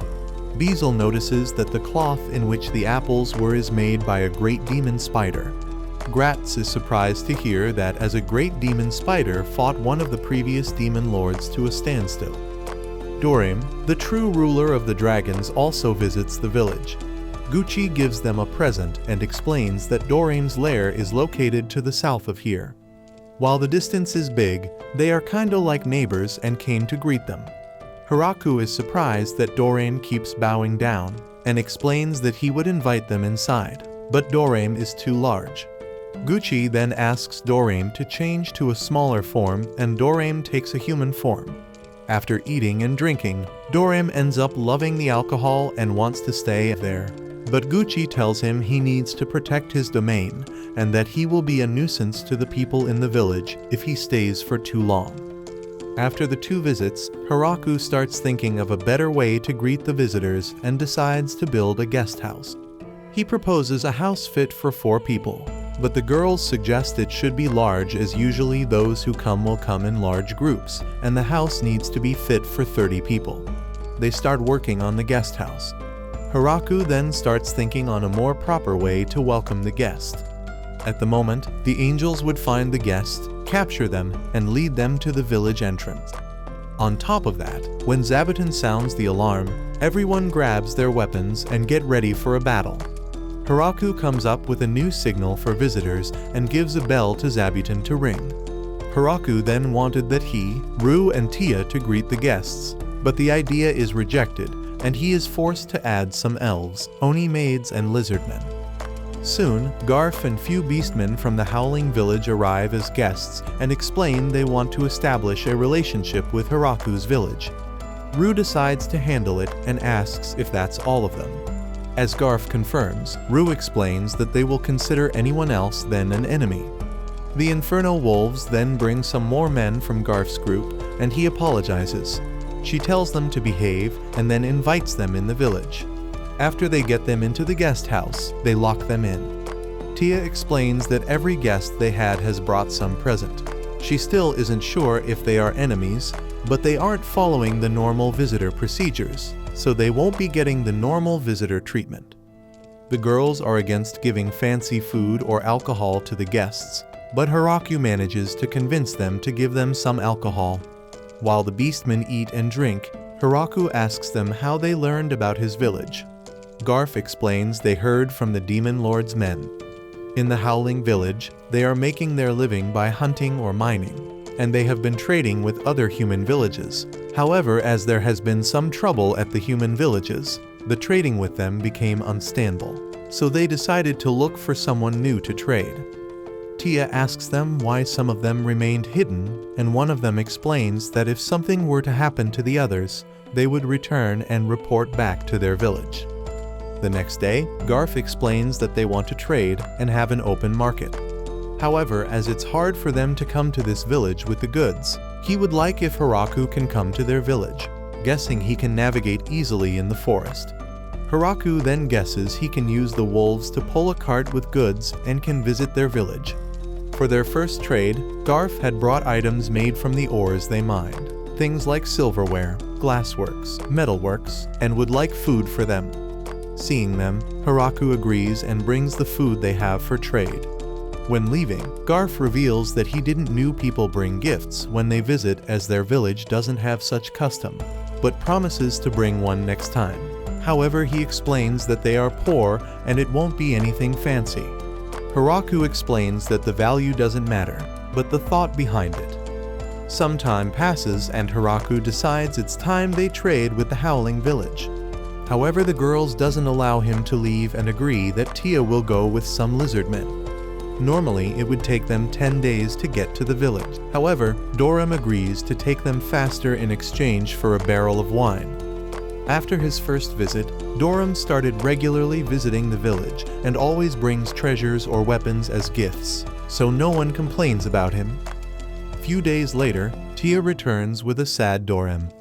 Beezle notices that the cloth in which the apples were is made by a great demon spider. Gratz is surprised to hear that as a great demon spider fought one of the previous demon lords to a standstill. Dorim, the true ruler of the dragons, also visits the village. Gucci gives them a present and explains that Dorim's lair is located to the south of here. While the distance is big, they are kinda like neighbors and came to greet them. Hiraku is surprised that Dorim keeps bowing down and explains that he would invite them inside, but Dorim is too large. Gucci then asks Dorim to change to a smaller form, and Dorim takes a human form. After eating and drinking, Dorim ends up loving the alcohol and wants to stay there. But Gucci tells him he needs to protect his domain and that he will be a nuisance to the people in the village if he stays for too long. After the 2 visits, Hiraku starts thinking of a better way to greet the visitors and decides to build a guest house. He proposes a house fit for 4 people, but the girls suggest it should be large, as usually those who come will come in large groups, and the house needs to be fit for 30 people. They start working on the guest house. Hiraku then starts thinking on a more proper way to welcome the guest. At the moment, the angels would find the guest, capture them, and lead them to the village entrance. On top of that, when Zabuton sounds the alarm, everyone grabs their weapons and get ready for a battle. Hiraku comes up with a new signal for visitors and gives a bell to Zabuton to ring. Hiraku then wanted that he, Rue, and Tia to greet the guests, but the idea is rejected, and he is forced to add some elves, Oni maids, and lizardmen. Soon, Garf and few beastmen from the Howling Village arrive as guests and explain they want to establish a relationship with Hiraku's village. Rue decides to handle it and asks if that's all of them. As Garf confirms, Rue explains that they will consider anyone else then an enemy. The Inferno Wolves then bring some more men from Garf's group, and he apologizes. She tells them to behave and then invites them in the village. After they get them into the guest house, they lock them in. Tia explains that every guest they had has brought some present. She still isn't sure if they are enemies, but they aren't following the normal visitor procedures, so they won't be getting the normal visitor treatment. The girls are against giving fancy food or alcohol to the guests, but Hiraku manages to convince them to give them some alcohol. While the beastmen eat and drink, Hiraku asks them how they learned about his village. Garf explains they heard from the Demon Lord's men. In the Howling Village, they are making their living by hunting or mining, and they have been trading with other human villages. However, as there has been some trouble at the human villages, the trading with them became unstable, so they decided to look for someone new to trade. Tia asks them why some of them remained hidden, and one of them explains that if something were to happen to the others, they would return and report back to their village. The next day, Garf explains that they want to trade and have an open market. However, as it's hard for them to come to this village with the goods, he would like if Hiraku can come to their village, guessing he can navigate easily in the forest. Hiraku then guesses he can use the wolves to pull a cart with goods and can visit their village. For their first trade, Garf had brought items made from the ores they mined, things like silverware, glassworks, metalworks, and would like food for them. Seeing them, Hiraku agrees and brings the food they have for trade. When leaving, Garf reveals that he didn't know people bring gifts when they visit, as their village doesn't have such custom, but promises to bring one next time. However, he explains that they are poor and it won't be anything fancy. Hiraku explains that the value doesn't matter, but the thought behind it. Some time passes and Hiraku decides it's time they trade with the Howling Village. However, the girls doesn't allow him to leave and agree that Tia will go with some lizardmen. Normally, it would take them 10 days to get to the village. However, Dorem agrees to take them faster in exchange for a barrel of wine. After his first visit, Dorem started regularly visiting the village and always brings treasures or weapons as gifts, so no one complains about him. Few days later, Tia returns with a sad Dorem.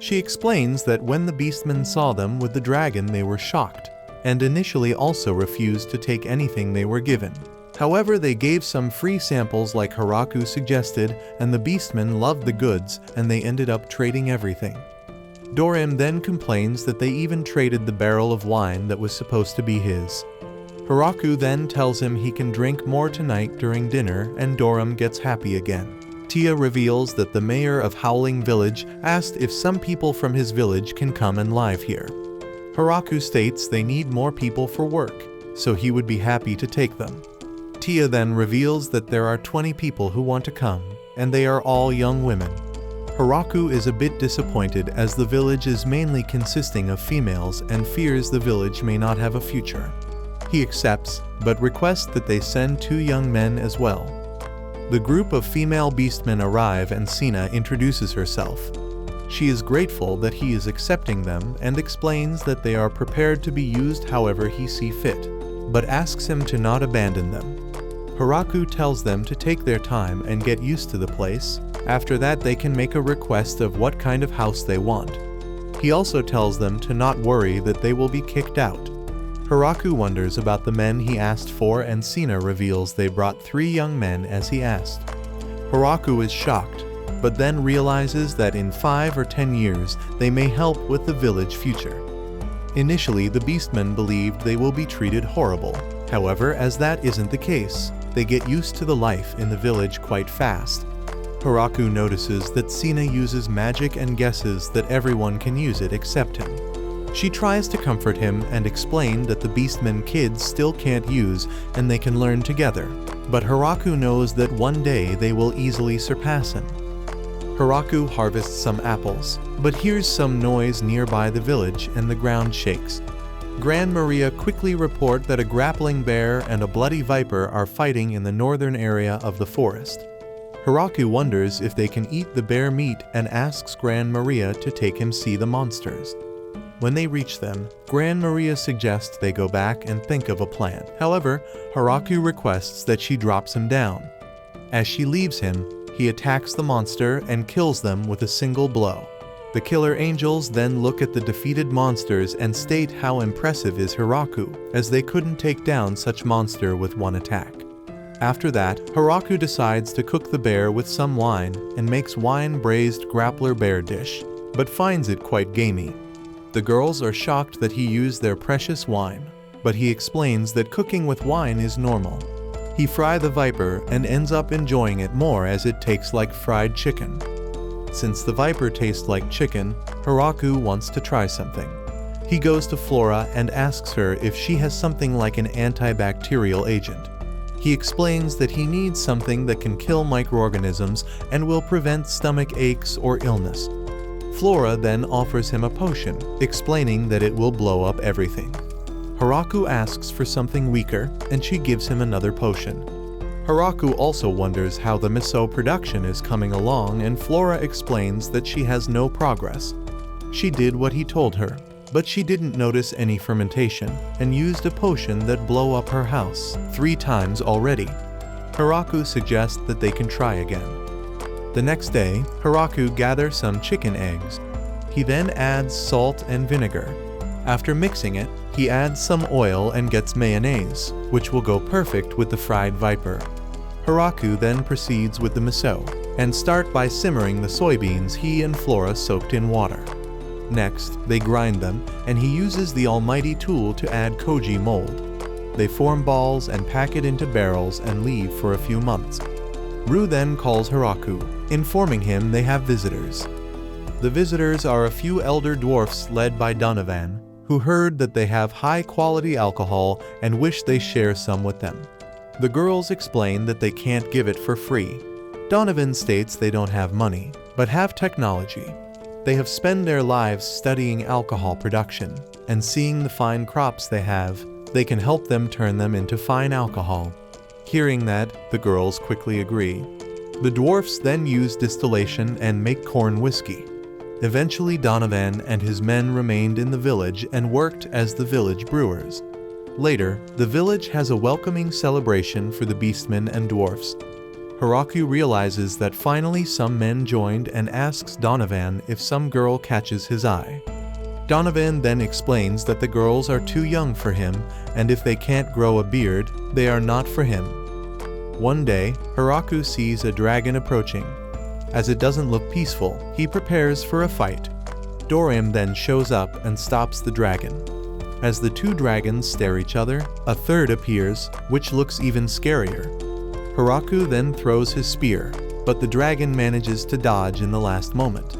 She explains that when the beastmen saw them with the dragon, they were shocked, and initially also refused to take anything they were given. However, they gave some free samples like Hiraku suggested, and the beastmen loved the goods, and they ended up trading everything. Dorem then complains that they even traded the barrel of wine that was supposed to be his. Hiraku then tells him he can drink more tonight during dinner, and Dorem gets happy again. Tia reveals that the mayor of Howling Village asked if some people from his village can come and live here. Hiraku states they need more people for work, so he would be happy to take them. Tia then reveals that there are 20 people who want to come, and they are all young women. Hiraku is a bit disappointed as the village is mainly consisting of females and fears the village may not have a future. He accepts, but requests that they send 2 young men as well. The group of female beastmen arrive and Sina introduces herself. She is grateful that he is accepting them and explains that they are prepared to be used however he see fit, but asks him to not abandon them. Hiraku tells them to take their time and get used to the place. After that, they can make a request of what kind of house they want. He also tells them to not worry that they will be kicked out. Hiraku wonders about the men he asked for, and Sina reveals they brought 3 young men as he asked. Hiraku is shocked, but then realizes that in 5 or 10 years they may help with the village future. Initially, the beastmen believed they will be treated horrible. However, as that isn't the case, they get used to the life in the village quite fast. Hiraku notices that Sina uses magic and guesses that everyone can use it except him. She tries to comfort him and explain that the beastmen kids still can't use and they can learn together, but Hiraku knows that one day they will easily surpass him. Hiraku harvests some apples, but hears some noise nearby the village and the ground shakes. Gran Maria quickly report that a grappling bear and a bloody viper are fighting in the northern area of the forest. Hiraku wonders if they can eat the bear meat and asks Gran Maria to take him see the monsters. When they reach them, Gran Maria suggests they go back and think of a plan. However, Hiraku requests that she drops him down. As she leaves him, he attacks the monster and kills them with a single blow. The killer angels then look at the defeated monsters and state how impressive is Hiraku, as they couldn't take down such monster with one attack. After that, Hiraku decides to cook the bear with some wine and makes wine-braised grappler bear dish, but finds it quite gamey. The girls are shocked that he used their precious wine, but he explains that cooking with wine is normal. He fries the viper and ends up enjoying it more as it tastes like fried chicken. Since the viper tastes like chicken, Hiraku wants to try something. He goes to Flora and asks her if she has something like an antibacterial agent. He explains that he needs something that can kill microorganisms and will prevent stomach aches or illness. Flora then offers him a potion, explaining that it will blow up everything. Hiraku asks for something weaker, and she gives him another potion. Hiraku also wonders how the miso production is coming along, and Flora explains that she has no progress. She did what he told her, but she didn't notice any fermentation and used a potion that blow up her house 3 times already. Hiraku suggests that they can try again. The next day, Hiraku gathers some chicken eggs. He then adds salt and vinegar. After mixing it, he adds some oil and gets mayonnaise, which will go perfect with the fried viper. Hiraku then proceeds with the miso, and start by simmering the soybeans he and Flora soaked in water. Next, they grind them, and he uses the almighty tool to add koji mold. They form balls and pack it into barrels and leave for a few months. Ru then calls Hiraku, informing him they have visitors. The visitors are a few elder dwarfs led by Donovan, who heard that they have high-quality alcohol and wish they share some with them. The girls explain that they can't give it for free. Donovan states they don't have money, but have technology. They have spent their lives studying alcohol production, and seeing the fine crops they have, they can help them turn them into fine alcohol. Hearing that, the girls quickly agree. The dwarfs then use distillation and make corn whiskey. Eventually Donovan and his men remained in the village and worked as the village brewers. Later, the village has a welcoming celebration for the beastmen and dwarfs. Hiraku realizes that finally some men joined and asks Donovan if some girl catches his eye. Donovan then explains that the girls are too young for him, and if they can't grow a beard, they are not for him. One day, Hiraku sees a dragon approaching. As it doesn't look peaceful, he prepares for a fight. Dorem then shows up and stops the dragon. As the two dragons stare each other, a third appears, which looks even scarier. Hiraku then throws his spear, but the dragon manages to dodge in the last moment.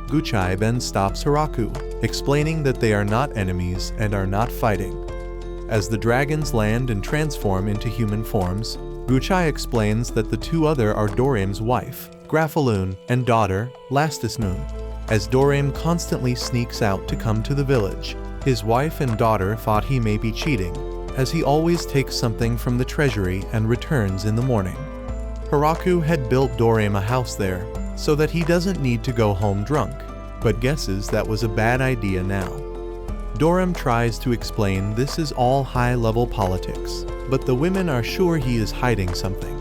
Guchai then stops Hiraku, explaining that they are not enemies and are not fighting. As the dragons land and transform into human forms, Guchai explains that the two other are Dorem's wife, Grafaloon, and daughter, Lastismoon. As Dorem constantly sneaks out to come to the village, his wife and daughter thought he may be cheating, as he always takes something from the treasury and returns in the morning. Hiraku had built Dorem a house there, so that he doesn't need to go home drunk, but guesses that was a bad idea now. Dorem tries to explain this is all high-level politics, but the women are sure he is hiding something.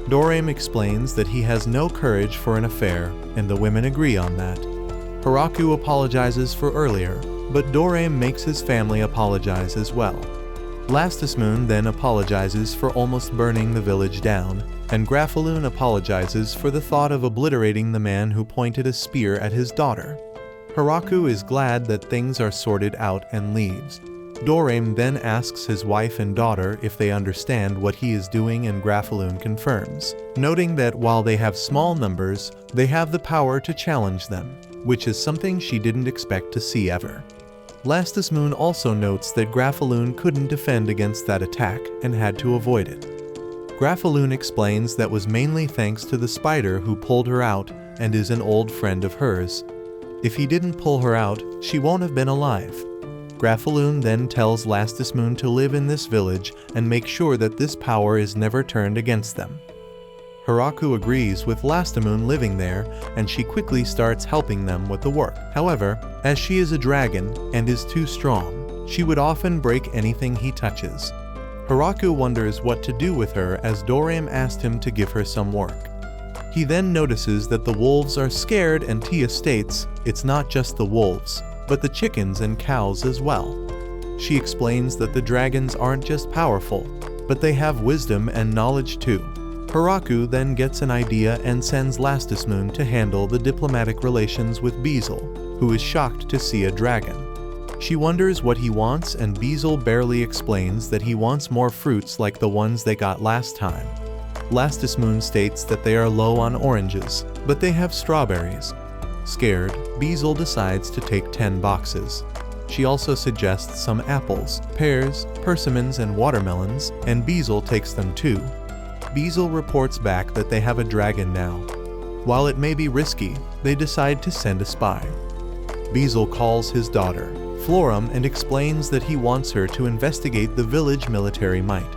Dorem explains that he has no courage for an affair, and the women agree on that. Hiraku apologizes for earlier, but Dorem makes his family apologize as well. Lastismoon then apologizes for almost burning the village down, and Grafaloon apologizes for the thought of obliterating the man who pointed a spear at his daughter. Hiraku is glad that things are sorted out and leaves. Dorem then asks his wife and daughter if they understand what he is doing, and Grafaloon confirms, noting that while they have small numbers, they have the power to challenge them, which is something she didn't expect to see ever. Lastismoon also notes that Grafaloon couldn't defend against that attack and had to avoid it. Grafaloon explains that was mainly thanks to the spider who pulled her out and is an old friend of hers. If he didn't pull her out, she won't have been alive. Grafaloon then tells Lastismoon to live in this village and make sure that this power is never turned against them. Hiraku agrees with Lastismoon living there, and she quickly starts helping them with the work. However, as she is a dragon and is too strong, she would often break anything he touches. Hiraku wonders what to do with her as Dorem asked him to give her some work. He then notices that the wolves are scared, and Tia states it's not just the wolves, but the chickens and cows as well. She explains that the dragons aren't just powerful, but they have wisdom and knowledge too. Hiraku then gets an idea and sends Lastismoon to handle the diplomatic relations with Beezle, who is shocked to see a dragon. She wonders what he wants, and Beezle barely explains that he wants more fruits like the ones they got last time. Lastismoon states that they are low on oranges, but they have strawberries. Scared, Beezle decides to take 10 boxes. She also suggests some apples, pears, persimmons, and watermelons, and Beezle takes them too. Beezle reports back that they have a dragon now. While it may be risky, they decide to send a spy. Beezle calls his daughter, Florum, and explains that he wants her to investigate the village military might.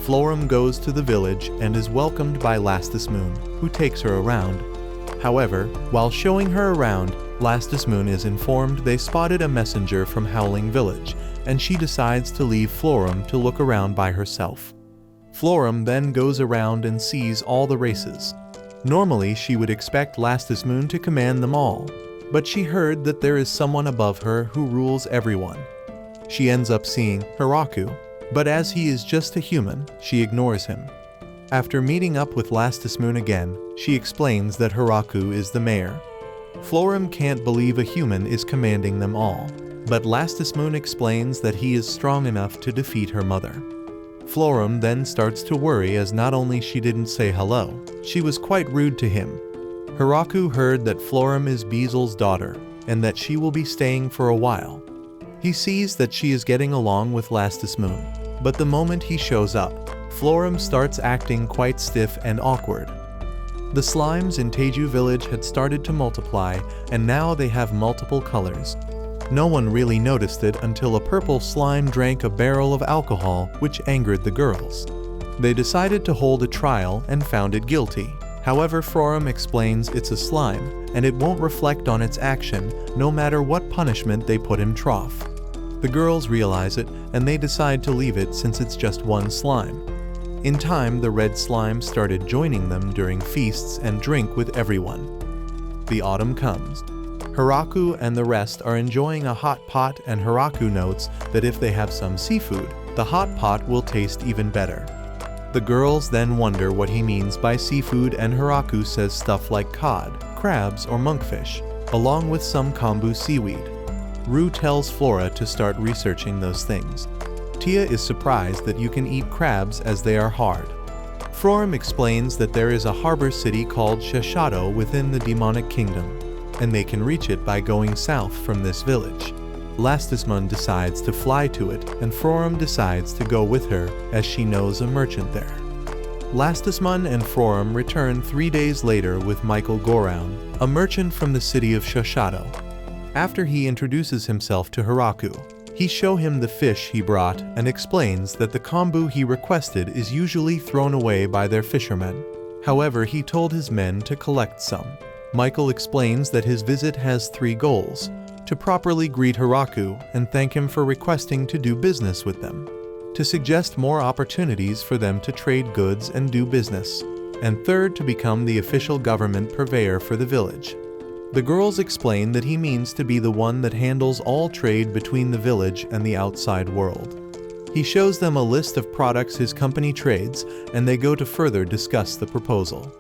Florum goes to the village and is welcomed by Lastismoon, who takes her around. However, while showing her around, Lastismoon is informed they spotted a messenger from Howling Village, and she decides to leave Florum to look around by herself. Florum then goes around and sees all the races. Normally, she would expect Lastismoon to command them all, but she heard that there is someone above her who rules everyone. She ends up seeing Hiraku, but as he is just a human, she ignores him. After meeting up with Lastismoon again, she explains that Hiraku is the mayor. Florum can't believe a human is commanding them all, but Lastismoon explains that he is strong enough to defeat her mother. Florum then starts to worry as not only she didn't say hello, she was quite rude to him. Hiraku heard that Florum is Beezle's daughter, and that she will be staying for a while. He sees that she is getting along with Moon, but the moment he shows up, Florum starts acting quite stiff and awkward. The slimes in Teju village had started to multiply, and now they have multiple colors. No one really noticed it until a purple slime drank a barrel of alcohol, which angered the girls. They decided to hold a trial and found it guilty. However, Florum explains it's a slime, and it won't reflect on its action, no matter what punishment they put him trough. The girls realize it, and they decide to leave it since it's just one slime. In time, the red slime started joining them during feasts and drink with everyone. The autumn comes. Hiraku and the rest are enjoying a hot pot, and Hiraku notes that if they have some seafood, the hot pot will taste even better. The girls then wonder what he means by seafood, and Hiraku says stuff like cod, crabs, or monkfish, along with some kombu seaweed. Rue tells Flora to start researching those things. Tia is surprised that you can eat crabs as they are hard. Florum explains that there is a harbor city called Shashado within the demonic kingdom, and they can reach it by going south from this village. Moon decides to fly to it, and Florum decides to go with her as she knows a merchant there. Moon and Florum return 3 days later with Michael Goraun, a merchant from the city of Shashado. After he introduces himself to Hiraku, he shows him the fish he brought and explains that the kombu he requested is usually thrown away by their fishermen. However, he told his men to collect some. Michael explains that his visit has 3 goals: to properly greet Hiraku and thank him for requesting to do business with them, to suggest more opportunities for them to trade goods and do business, and third, to become the official government purveyor for the village. The girls explain that he means to be the one that handles all trade between the village and the outside world. He shows them a list of products his company trades, and they go to further discuss the proposal.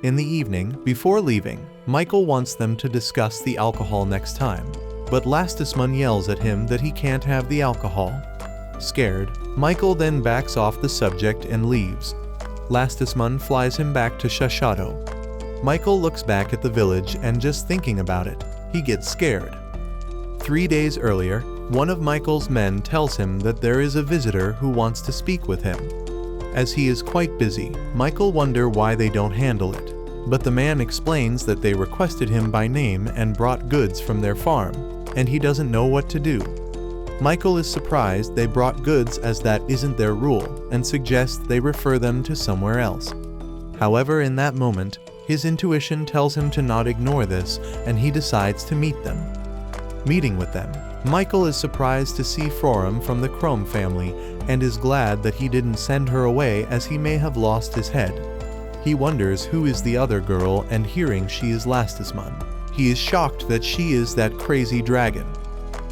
In the evening, before leaving, Michael wants them to discuss the alcohol next time, but Moon yells at him that he can't have the alcohol. Scared, Michael then backs off the subject and leaves. Moon flies him back to Shashado. Michael looks back at the village, and just thinking about it, he gets scared. 3 days earlier, one of Michael's men tells him that there is a visitor who wants to speak with him. As he is quite busy, Michael wonders why they don't handle it, but the man explains that they requested him by name and brought goods from their farm, and he doesn't know what to do. Michael is surprised they brought goods as that isn't their rule, and suggests they refer them to somewhere else. However, in that moment, his intuition tells him to not ignore this, and he decides to meet them. Meeting with them, Michael is surprised to see Florum from the Chrome family, and is glad that he didn't send her away, as he may have lost his head. He wonders who is the other girl, and hearing she is Moon, he is shocked that she is that crazy dragon.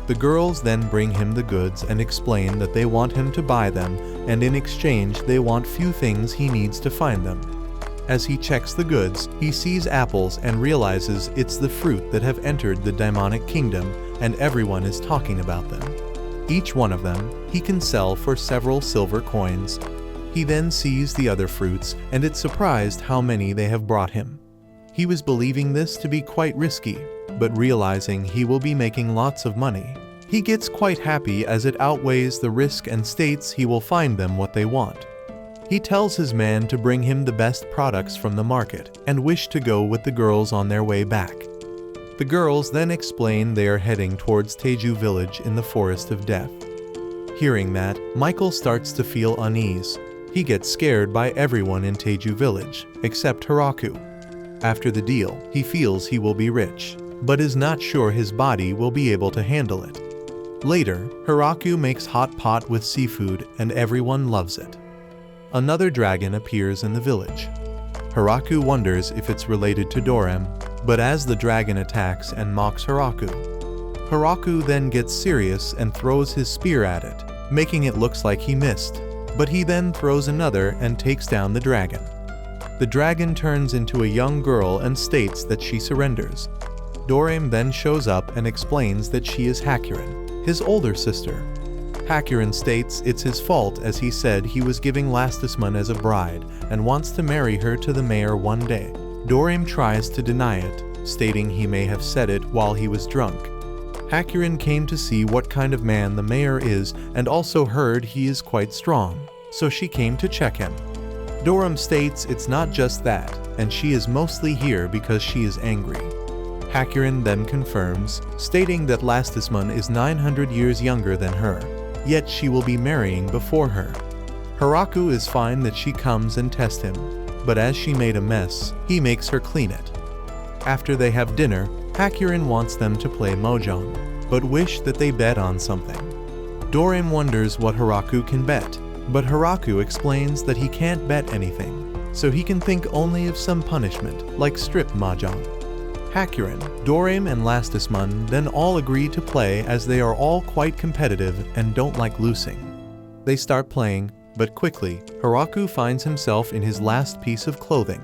The girls then bring him the goods and explain that they want him to buy them, and in exchange they want few things he needs to find them. As he checks the goods, he sees apples and realizes it's the fruit that have entered the demonic kingdom, and everyone is talking about them. Each one of them he can sell for several silver coins. He then sees the other fruits, and is surprised how many they have brought him. He was believing this to be quite risky, but realizing he will be making lots of money, he gets quite happy as it outweighs the risk and states he will find them what they want. He tells his man to bring him the best products from the market, and wish to go with the girls on their way back. The girls then explain they are heading towards Teju village in the Forest of Death. Hearing that, Michael starts to feel unease. He gets scared by everyone in Teju village, except Hiraku. After the deal, he feels he will be rich, but is not sure his body will be able to handle it. Later, Hiraku makes hot pot with seafood, and everyone loves it. Another dragon appears in the village. Hiraku wonders if it's related to Dorem, but as the dragon attacks and mocks Hiraku, Hiraku then gets serious and throws his spear at it, making it look like he missed, but he then throws another and takes down the dragon. The dragon turns into a young girl and states that she surrenders. Dorem then shows up and explains that she is Hakurin, his older sister. Hakurin states it's his fault, as he said he was giving Moon as a bride and wants to marry her to the mayor one day. Dorem tries to deny it, stating he may have said it while he was drunk. Hakurin came to see what kind of man the mayor is and also heard he is quite strong, so she came to check him. Doram states it's not just that, and she is mostly here because she is angry. Hakurin then confirms, stating that Lastisman is 900 years younger than her, yet she will be marrying before her. Haraku is fine that she comes and tests him, but as she made a mess, he makes her clean it. After they have dinner, Hakurin wants them to play Mahjong, but wish that they bet on something. Doram wonders what Haraku can bet, but Haraku explains that he can't bet anything, so he can think only of some punishment, like strip Mahjong. Hakurin, Doram and Lastisman then all agree to play as they are all quite competitive and don't like losing. They start playing, but quickly, Haraku finds himself in his last piece of clothing.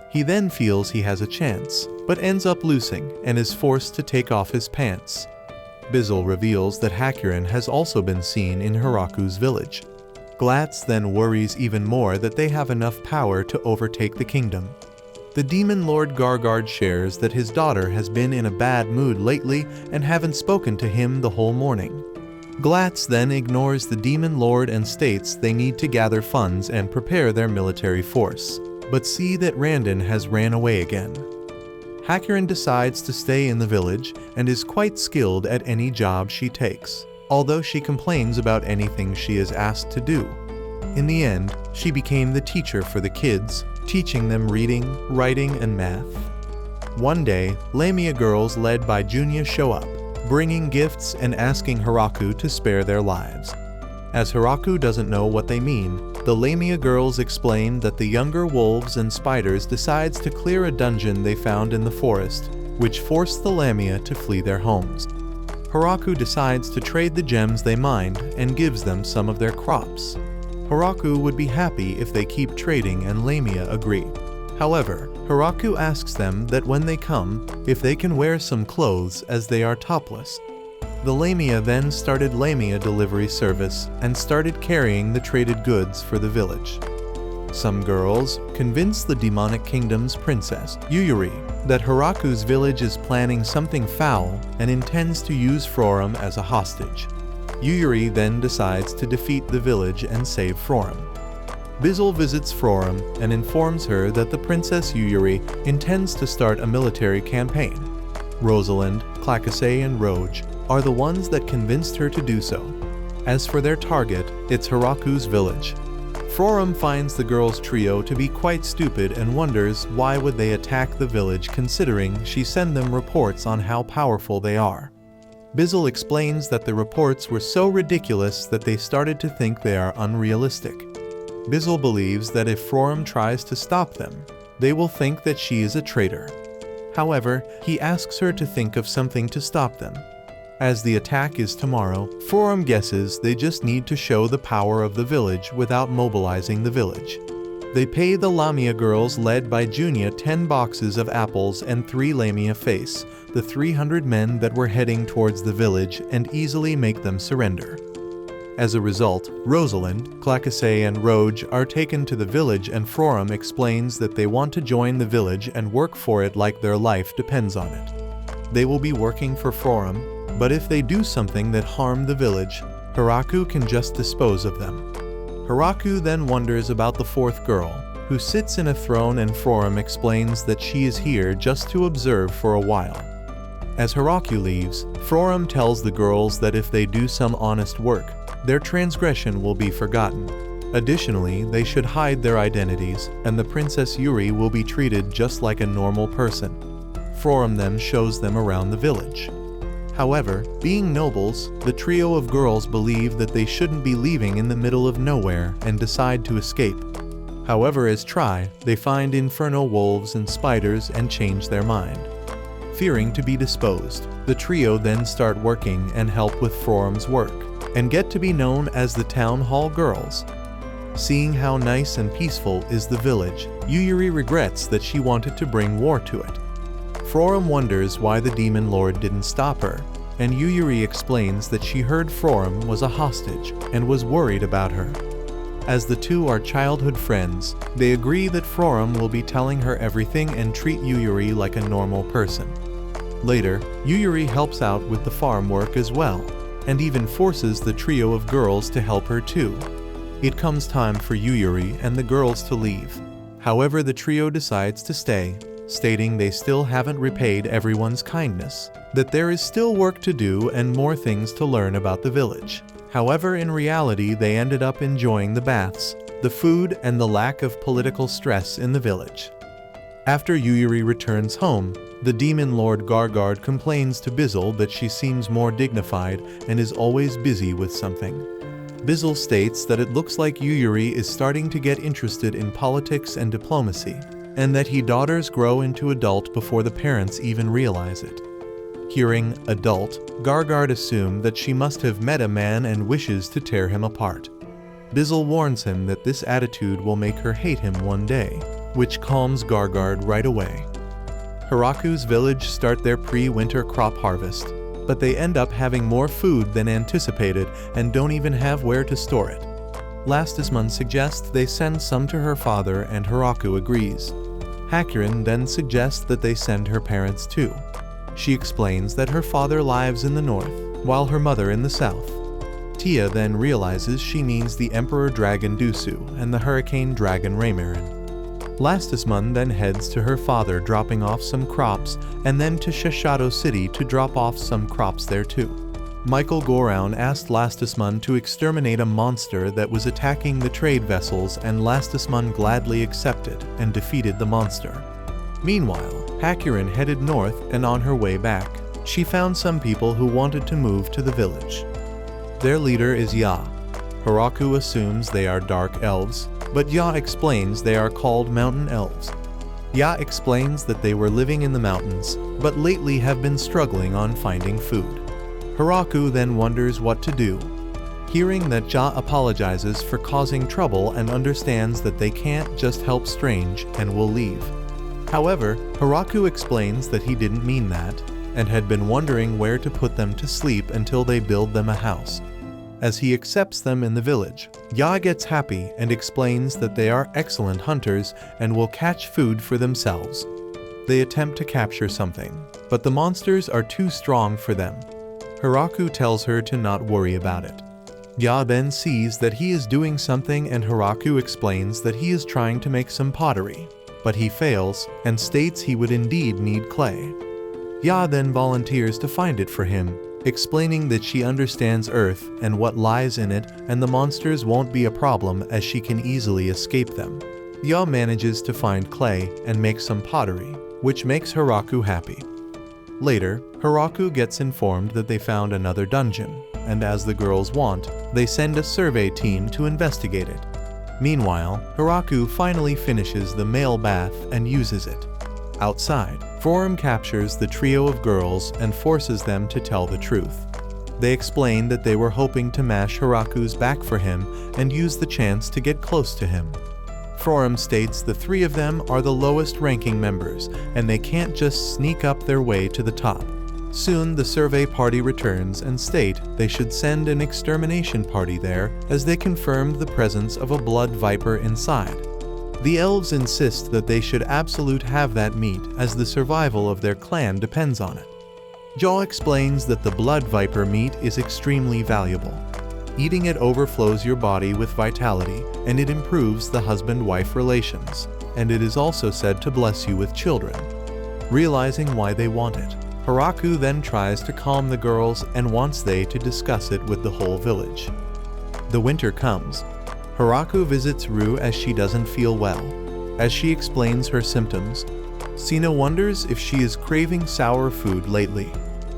He then feels he has a chance, but ends up losing and is forced to take off his pants. Bizzle reveals that Hakurin has also been seen in Haraku's village. Glatz then worries even more that they have enough power to overtake the kingdom. The demon lord Gargard shares that his daughter has been in a bad mood lately and haven't spoken to him the whole morning. Glatz then ignores the demon lord and states they need to gather funds and prepare their military force, but see that Randon has ran away again. Hakurin decides to stay in the village and is quite skilled at any job she takes, although she complains about anything she is asked to do. In the end, she became the teacher for the kids, teaching them reading, writing, and math. One day, Lamia girls led by Junya show up, bringing gifts and asking Haraku to spare their lives. As Haraku doesn't know what they mean, the Lamia girls explain that the younger wolves and spiders decides to clear a dungeon they found in the forest, which forced the Lamia to flee their homes. Haraku decides to trade the gems they mined and gives them some of their crops. Haraku would be happy if they keep trading and Lamia agree. However, Haraku asks them that when they come, if they can wear some clothes as they are topless. The Lamia then started Lamia delivery service and started carrying the traded goods for the village. Some girls convince the demonic kingdom's princess, Yuyuri, that Haraku's village is planning something foul and intends to use Frorum as a hostage. Yuyuri then decides to defeat the village and save Frorum. Bizzle visits Frorum and informs her that the Princess Yuyuri intends to start a military campaign. Rosalind, Clackassay, and Roge are the ones that convinced her to do so. As for their target, it's Haraku's village. Frorum finds the girls' trio to be quite stupid and wonders why would they attack the village considering she sent them reports on how powerful they are. Bizzle explains that the reports were so ridiculous that they started to think they are unrealistic. Bizzle believes that if Frorum tries to stop them, they will think that she is a traitor. However, he asks her to think of something to stop them. As the attack is tomorrow, Frorum guesses they just need to show the power of the village without mobilizing the village. They pay the Lamia girls led by Junya 10 boxes of apples and 3 Lamia face, the 300 men that were heading towards the village, and easily make them surrender. As a result, Rosalind, Clackassay, and Roge are taken to the village and Frorum explains that they want to join the village and work for it like their life depends on it. They will be working for Frorum, but if they do something that harm the village, Haraku can just dispose of them. Haraku then wonders about the 4th girl, who sits in a throne, and Frorum explains that she is here just to observe for a while. As Haraku leaves, Frorum tells the girls that if they do some honest work, their transgression will be forgotten. Additionally, they should hide their identities, and the Princess Yuri will be treated just like a normal person. Frorum then shows them around the village. However, being nobles, the trio of girls believe that they shouldn't be leaving in the middle of nowhere and decide to escape. However, as try, they find infernal wolves and spiders and change their mind. Fearing to be disposed, the trio then start working and help with Frorum's work, and get to be known as the Town Hall Girls. Seeing how nice and peaceful is the village, Yuyuri regrets that she wanted to bring war to it. Frorum wonders why the Demon Lord didn't stop her, and Yuyuri explains that she heard Frorum was a hostage and was worried about her. As the two are childhood friends, they agree that Frorum will be telling her everything and treat Yuyuri like a normal person. Later, Yuyuri helps out with the farm work as well, and even forces the trio of girls to help her too. It comes time for Yuyuri and the girls to leave. However, the trio decides to stay, stating they still haven't repaid everyone's kindness, that there is still work to do and more things to learn about the village. However, in reality, they ended up enjoying the baths, the food, and the lack of political stress in the village. After Yuyuri returns home, the demon lord Gargard complains to Bizzle that she seems more dignified and is always busy with something. Bizzle states that it looks like Yuyuri is starting to get interested in politics and diplomacy, and that he daughters grow into adult before the parents even realize it. Hearing adult, Gargard assumed that she must have met a man and wishes to tear him apart. Bizzle warns him that this attitude will make her hate him one day, which calms Gargard right away. Hiraku's village start their pre-winter crop harvest, but they end up having more food than anticipated and don't even have where to store it. Lastisman suggests they send some to her father and Hiraku agrees. Hakurin then suggests that they send her parents too. She explains that her father lives in the north, while her mother in the south. Tia then realizes she means the Emperor Dragon Dusu and the Hurricane Dragon Raymarin. Lastisman then heads to her father dropping off some crops and then to Shishato City to drop off some crops there too. Michael Goraun asked Lastisman to exterminate a monster that was attacking the trade vessels and Lastisman gladly accepted and defeated the monster. Meanwhile, Hakurin headed north and on her way back, she found some people who wanted to move to the village. Their leader is Ya. Hiraku assumes they are dark elves, but Ya explains they are called mountain elves. Ya explains that they were living in the mountains, but lately have been struggling on finding food. Hiraku then wonders what to do. Hearing that Ja apologizes for causing trouble and understands that they can't just help Strange and will leave. However, Hiraku explains that he didn't mean that, and had been wondering where to put them to sleep until they build them a house. As he accepts them in the village, Ya gets happy and explains that they are excellent hunters and will catch food for themselves. They attempt to capture something, but the monsters are too strong for them. Hiraku tells her to not worry about it. Ya then sees that he is doing something and Hiraku explains that he is trying to make some pottery, but he fails and states he would indeed need clay. Ya then volunteers to find it for him, explaining that she understands Earth and what lies in it and the monsters won't be a problem as she can easily escape them. Ya manages to find clay and make some pottery, which makes Hiraku happy. Later, Hiraku gets informed that they found another dungeon, and as the girls want, they send a survey team to investigate it. Meanwhile, Hiraku finally finishes the male bath and uses it. Outside, Forum captures the trio of girls and forces them to tell the truth. They explain that they were hoping to mash Hiraku's back for him and use the chance to get close to him. Forum states the three of them are the lowest ranking members and they can't just sneak up their way to the top. Soon the survey party returns and state they should send an extermination party there as they confirmed the presence of a blood viper inside. The elves insist that they should absolutely have that meat as the survival of their clan depends on it. Jaw explains that the blood viper meat is extremely valuable. Eating it overflows your body with vitality and it improves the husband-wife relations, and it is also said to bless you with children. Realizing why they want it, Hiraku then tries to calm the girls and wants they to discuss it with the whole village. The winter comes. Hiraku visits Rue as she doesn't feel well. As she explains her symptoms, Sina wonders if she is craving sour food lately.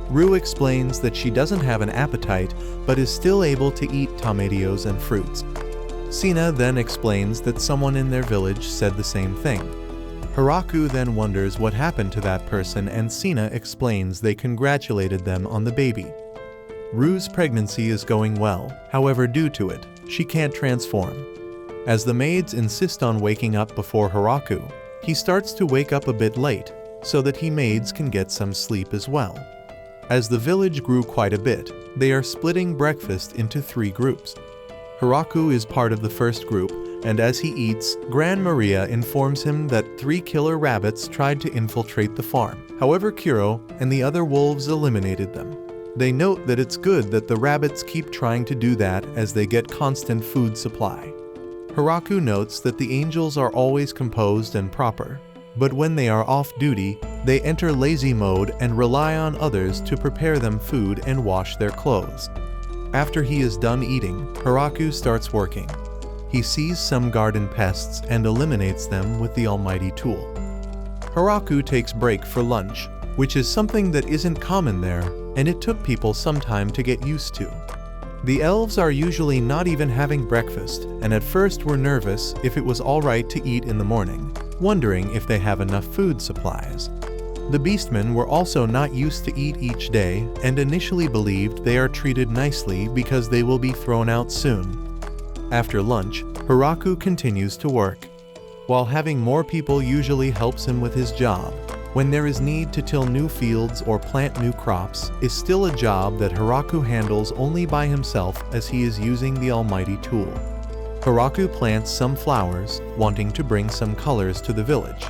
Rue explains that she doesn't have an appetite but is still able to eat tomatillos and fruits. Sina then explains that someone in their village said the same thing. Hiraku then wonders what happened to that person and Sina explains they congratulated them on the baby. Rue's pregnancy is going well, however due to it, she can't transform. As the maids insist on waking up before Hiraku, he starts to wake up a bit late, so that he maids can get some sleep as well. As the village grew quite a bit, they are splitting breakfast into 3 groups. Hiraku is part of the first group, and as he eats, Gran Maria informs him that 3 killer rabbits tried to infiltrate the farm. However, Kuro and the other wolves eliminated them. They note that it's good that the rabbits keep trying to do that as they get constant food supply. Hiraku notes that the angels are always composed and proper, but when they are off duty, they enter lazy mode and rely on others to prepare them food and wash their clothes. After he is done eating, Hiraku starts working. He sees some garden pests and eliminates them with the almighty tool. Hiraku takes break for lunch, which is something that isn't common there, and it took people some time to get used to. The elves are usually not even having breakfast, and at first were nervous if it was alright to eat in the morning, wondering if they have enough food supplies. The beastmen were also not used to eat each day and initially believed they are treated nicely because they will be thrown out soon. After lunch, Hiraku continues to work. While having more people usually helps him with his job, when there is need to till new fields or plant new crops is still a job that Hiraku handles only by himself as he is using the almighty tool. Hiraku plants some flowers, wanting to bring some colors to the village.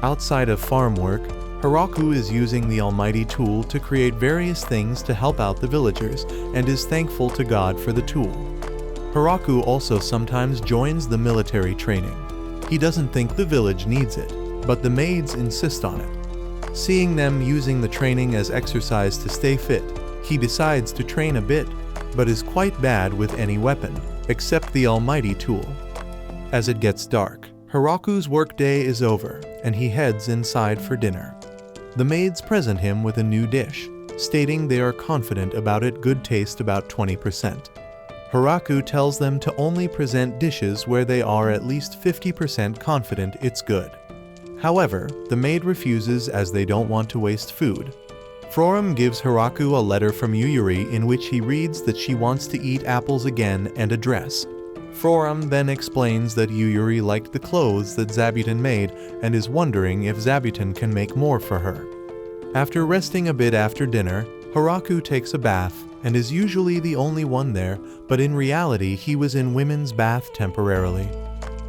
Outside of farm work, Hiraku is using the almighty tool to create various things to help out the villagers and is thankful to God for the tool. Hiraku also sometimes joins the military training. He doesn't think the village needs it, but the maids insist on it. Seeing them using the training as exercise to stay fit, he decides to train a bit, but is quite bad with any weapon, except the almighty tool. As it gets dark, Hiraku's workday is over, and he heads inside for dinner. The maids present him with a new dish, stating they are confident about its good taste about 20%. Hiraku tells them to only present dishes where they are at least 50% confident it's good. However, the maid refuses as they don't want to waste food. Harem gives Hiraku a letter from Yuyuri in which he reads that she wants to eat apples again and a dress. Harem then explains that Yuyuri liked the clothes that Zabuton made and is wondering if Zabuton can make more for her. After resting a bit after dinner, Hiraku takes a bath and is usually the only one there, but in reality he was in women's bath temporarily.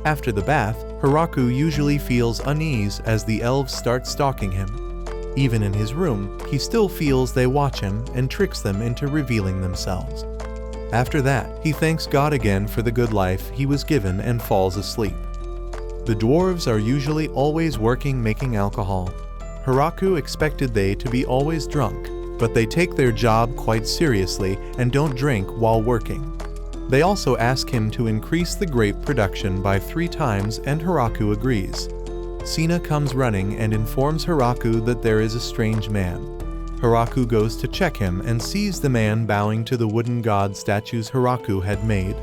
After the bath, Hiraku usually feels unease as the elves start stalking him. Even in his room, he still feels they watch him and tricks them into revealing themselves. After that, he thanks God again for the good life he was given and falls asleep. The dwarves are usually always working making alcohol. Hiraku expected they to be always drunk, but they take their job quite seriously and don't drink while working. They also ask him to increase the grape production by 3 times and Hiraku agrees. Sina comes running and informs Hiraku that there is a strange man. Hiraku goes to check him and sees the man bowing to the wooden god statues Hiraku had made.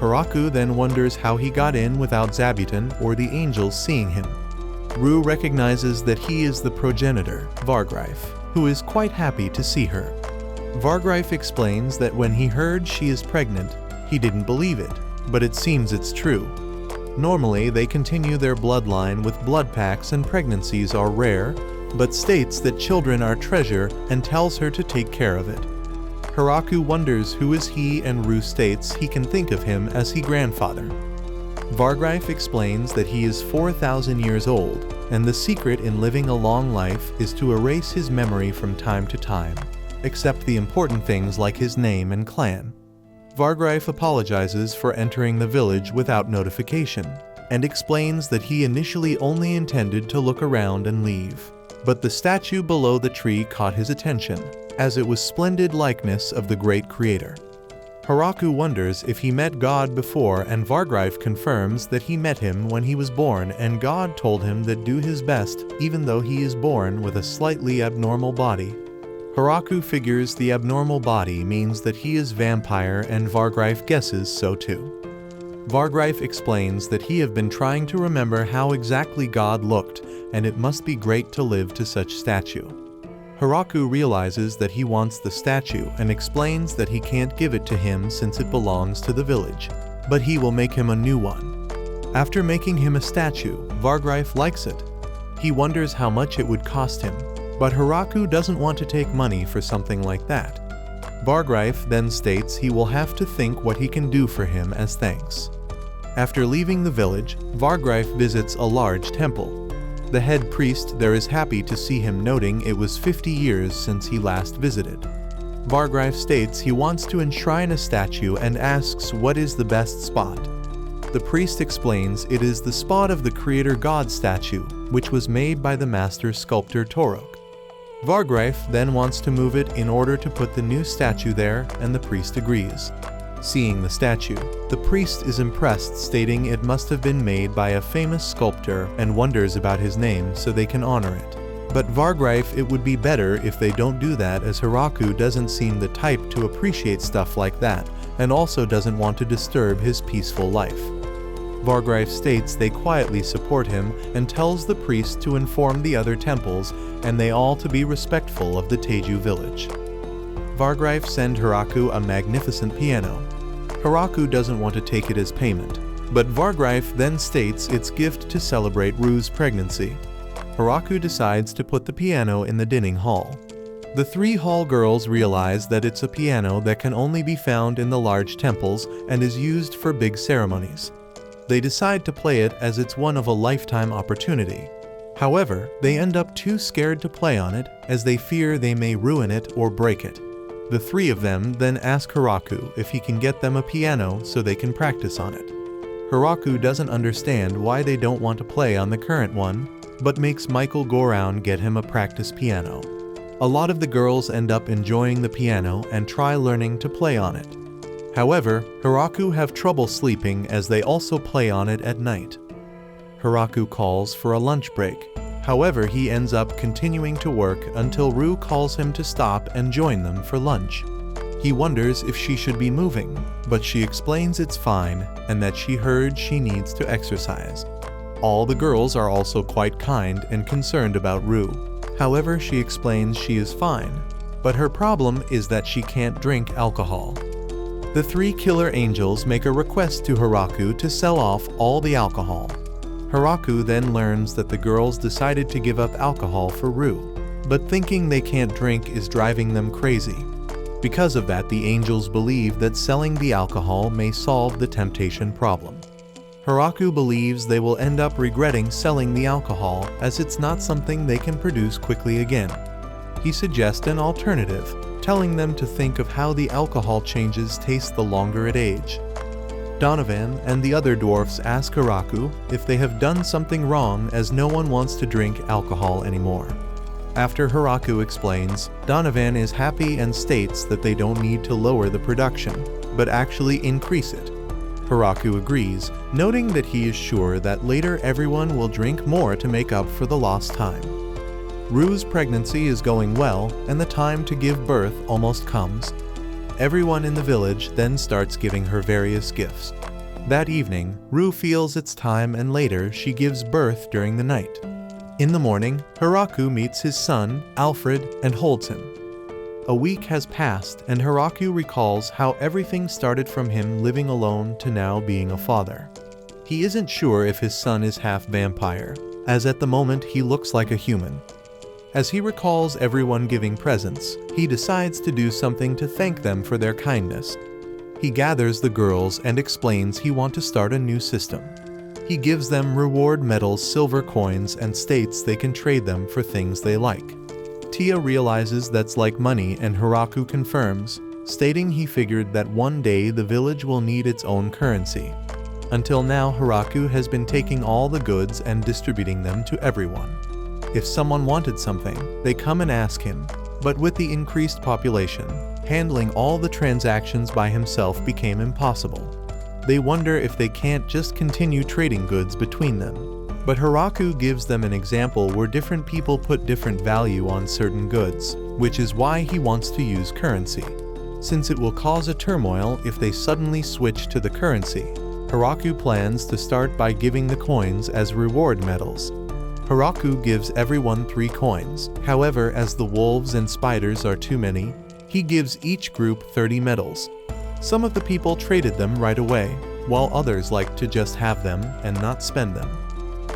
Hiraku then wonders how he got in without Zabuton or the angels seeing him. Rue recognizes that he is the progenitor, Vargreif, who is quite happy to see her. Vargreif explains that when he heard she is pregnant, he didn't believe it, but it seems it's true. Normally, they continue their bloodline with blood packs and pregnancies are rare, but states that children are treasure and tells her to take care of it. Hiraku wonders who is he and Rue states he can think of him as his grandfather. Vargreif explains that he is 4,000 years old, and the secret in living a long life is to erase his memory from time to time, except the important things like his name and clan. Vargreif apologizes for entering the village without notification, and explains that he initially only intended to look around and leave. But the statue below the tree caught his attention, as it was splendid likeness of the great creator. Hiraku wonders if he met God before, and Vargreif confirms that he met him when he was born and God told him that do his best even though he is born with a slightly abnormal body. Hiraku figures the abnormal body means that he is vampire and Vargreif guesses so too. Vargreif explains that he have been trying to remember how exactly God looked and it must be great to live to such statue. Hiraku realizes that he wants the statue and explains that he can't give it to him since it belongs to the village, but he will make him a new one. After making him a statue, Vargreif likes it. He wonders how much it would cost him, but Hiraku doesn't want to take money for something like that. Vargreif then states he will have to think what he can do for him as thanks. After leaving the village, Vargreif visits a large temple. The head priest there is happy to see him, noting it was 50 years since he last visited. Vargreif states he wants to enshrine a statue and asks what is the best spot. The priest explains it is the spot of the creator god statue, which was made by the master sculptor Torok. Vargreif then wants to move it in order to put the new statue there, and the priest agrees. Seeing the statue, the priest is impressed, stating it must have been made by a famous sculptor, and wonders about his name so they can honor it. But Vargreif, it would be better if they don't do that, as Hiraku doesn't seem the type to appreciate stuff like that, and also doesn't want to disturb his peaceful life. Vargreif states they quietly support him and tells the priest to inform the other temples and they all to be respectful of the Teju village. Vargreif sends Hiraku a magnificent piano. Hiraku doesn't want to take it as payment, but Vargreif then states it's gift to celebrate Ru's pregnancy. Hiraku decides to put the piano in the dining hall. The three hall girls realize that it's a piano that can only be found in the large temples and is used for big ceremonies. They decide to play it as it's one of a lifetime opportunity. However, they end up too scared to play on it as they fear they may ruin it or break it. The three of them then ask Hiraku if he can get them a piano so they can practice on it. Hiraku doesn't understand why they don't want to play on the current one, but makes Michael go around get him a practice piano. A lot of the girls end up enjoying the piano and try learning to play on it. However, Hiraku have trouble sleeping as they also play on it at night. Hiraku calls for a lunch break. However, he ends up continuing to work until Ru calls him to stop and join them for lunch. He wonders if she should be moving, but she explains it's fine and that she heard she needs to exercise. All the girls are also quite kind and concerned about Ru. However, she explains she is fine, but her problem is that she can't drink alcohol. The three killer angels make a request to Hiraku to sell off all the alcohol. Hiraku then learns that the girls decided to give up alcohol for Ru, but thinking they can't drink is driving them crazy. Because of that, the angels believe that selling the alcohol may solve the temptation problem. Hiraku believes they will end up regretting selling the alcohol as it's not something they can produce quickly again. He suggests an alternative, telling them to think of how the alcohol changes taste the longer it age. Donovan and the other dwarfs ask Hiraku if they have done something wrong as no one wants to drink alcohol anymore. After Hiraku explains, Donovan is happy and states that they don't need to lower the production, but actually increase it. Hiraku agrees, noting that he is sure that later everyone will drink more to make up for the lost time. Ru's pregnancy is going well, and the time to give birth almost comes. Everyone in the village then starts giving her various gifts. That evening, Ru feels it's time and later she gives birth during the night. In the morning, Hiraku meets his son, Alfred, and holds him. A week has passed and Hiraku recalls how everything started from him living alone to now being a father. He isn't sure if his son is half vampire, as at the moment he looks like a human. As he recalls everyone giving presents, he decides to do something to thank them for their kindness. He gathers the girls and explains he wants to start a new system. He gives them reward medals, silver coins, and states they can trade them for things they like. Tia realizes that's like money and Hiraku confirms, stating he figured that one day the village will need its own currency. Until now, Hiraku has been taking all the goods and distributing them to everyone. If someone wanted something, they come and ask him, but with the increased population, handling all the transactions by himself became impossible. They wonder if they can't just continue trading goods between them. But Hiraku gives them an example where different people put different value on certain goods, which is why he wants to use currency. Since it will cause a turmoil if they suddenly switch to the currency, Hiraku plans to start by giving the coins as reward medals. Hiraku gives everyone 3 coins. However, as the wolves and spiders are too many, he gives each group 30 medals. Some of the people traded them right away, while others like to just have them and not spend them.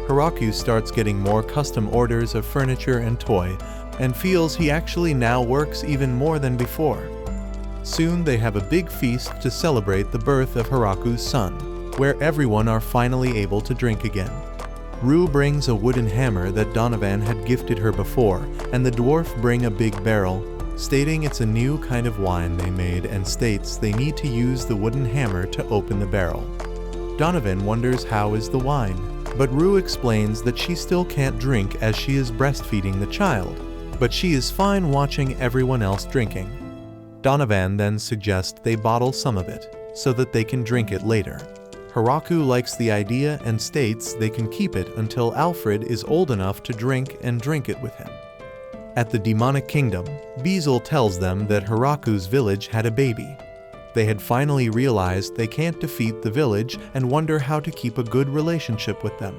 Hiraku starts getting more custom orders of furniture and toy, and feels he actually now works even more than before. Soon they have a big feast to celebrate the birth of Hiraku's son. where everyone are finally able to drink again. Rue brings a wooden hammer that Donovan had gifted her before, and the dwarf bring a big barrel, stating it's a new kind of wine they made, and states they need to use the wooden hammer to open the barrel. Donovan wonders how is the wine, but Rue explains that she still can't drink as she is breastfeeding the child, but she is fine watching everyone else drinking. Donovan then suggests they bottle some of it, so that they can drink it later. Hiraku likes the idea and states they can keep it until Alfred is old enough to drink it with him. At the demonic kingdom, Beazle tells them that Hiraku's village had a baby. They had finally realized they can't defeat the village and wonder how to keep a good relationship with them.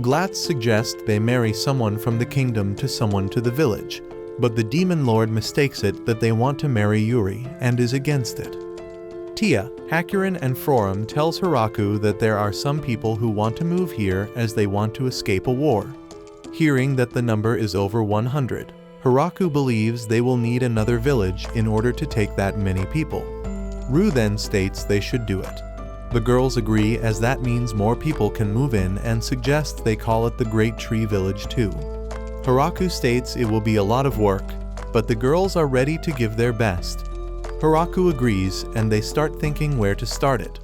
Glatz suggests they marry someone from the kingdom to someone to the village, but the demon lord mistakes it that they want to marry Yuri and is against it. Tia, Hakurin, and Frorum tells Hiraku that there are some people who want to move here as they want to escape a war. Hearing that the number is over 100, Hiraku believes they will need another village in order to take that many people. Rue then states they should do it. The girls agree as that means more people can move in and suggests they call it the Great Tree Village too. Hiraku states it will be a lot of work, but the girls are ready to give their best. Hiraku agrees and they start thinking where to start it.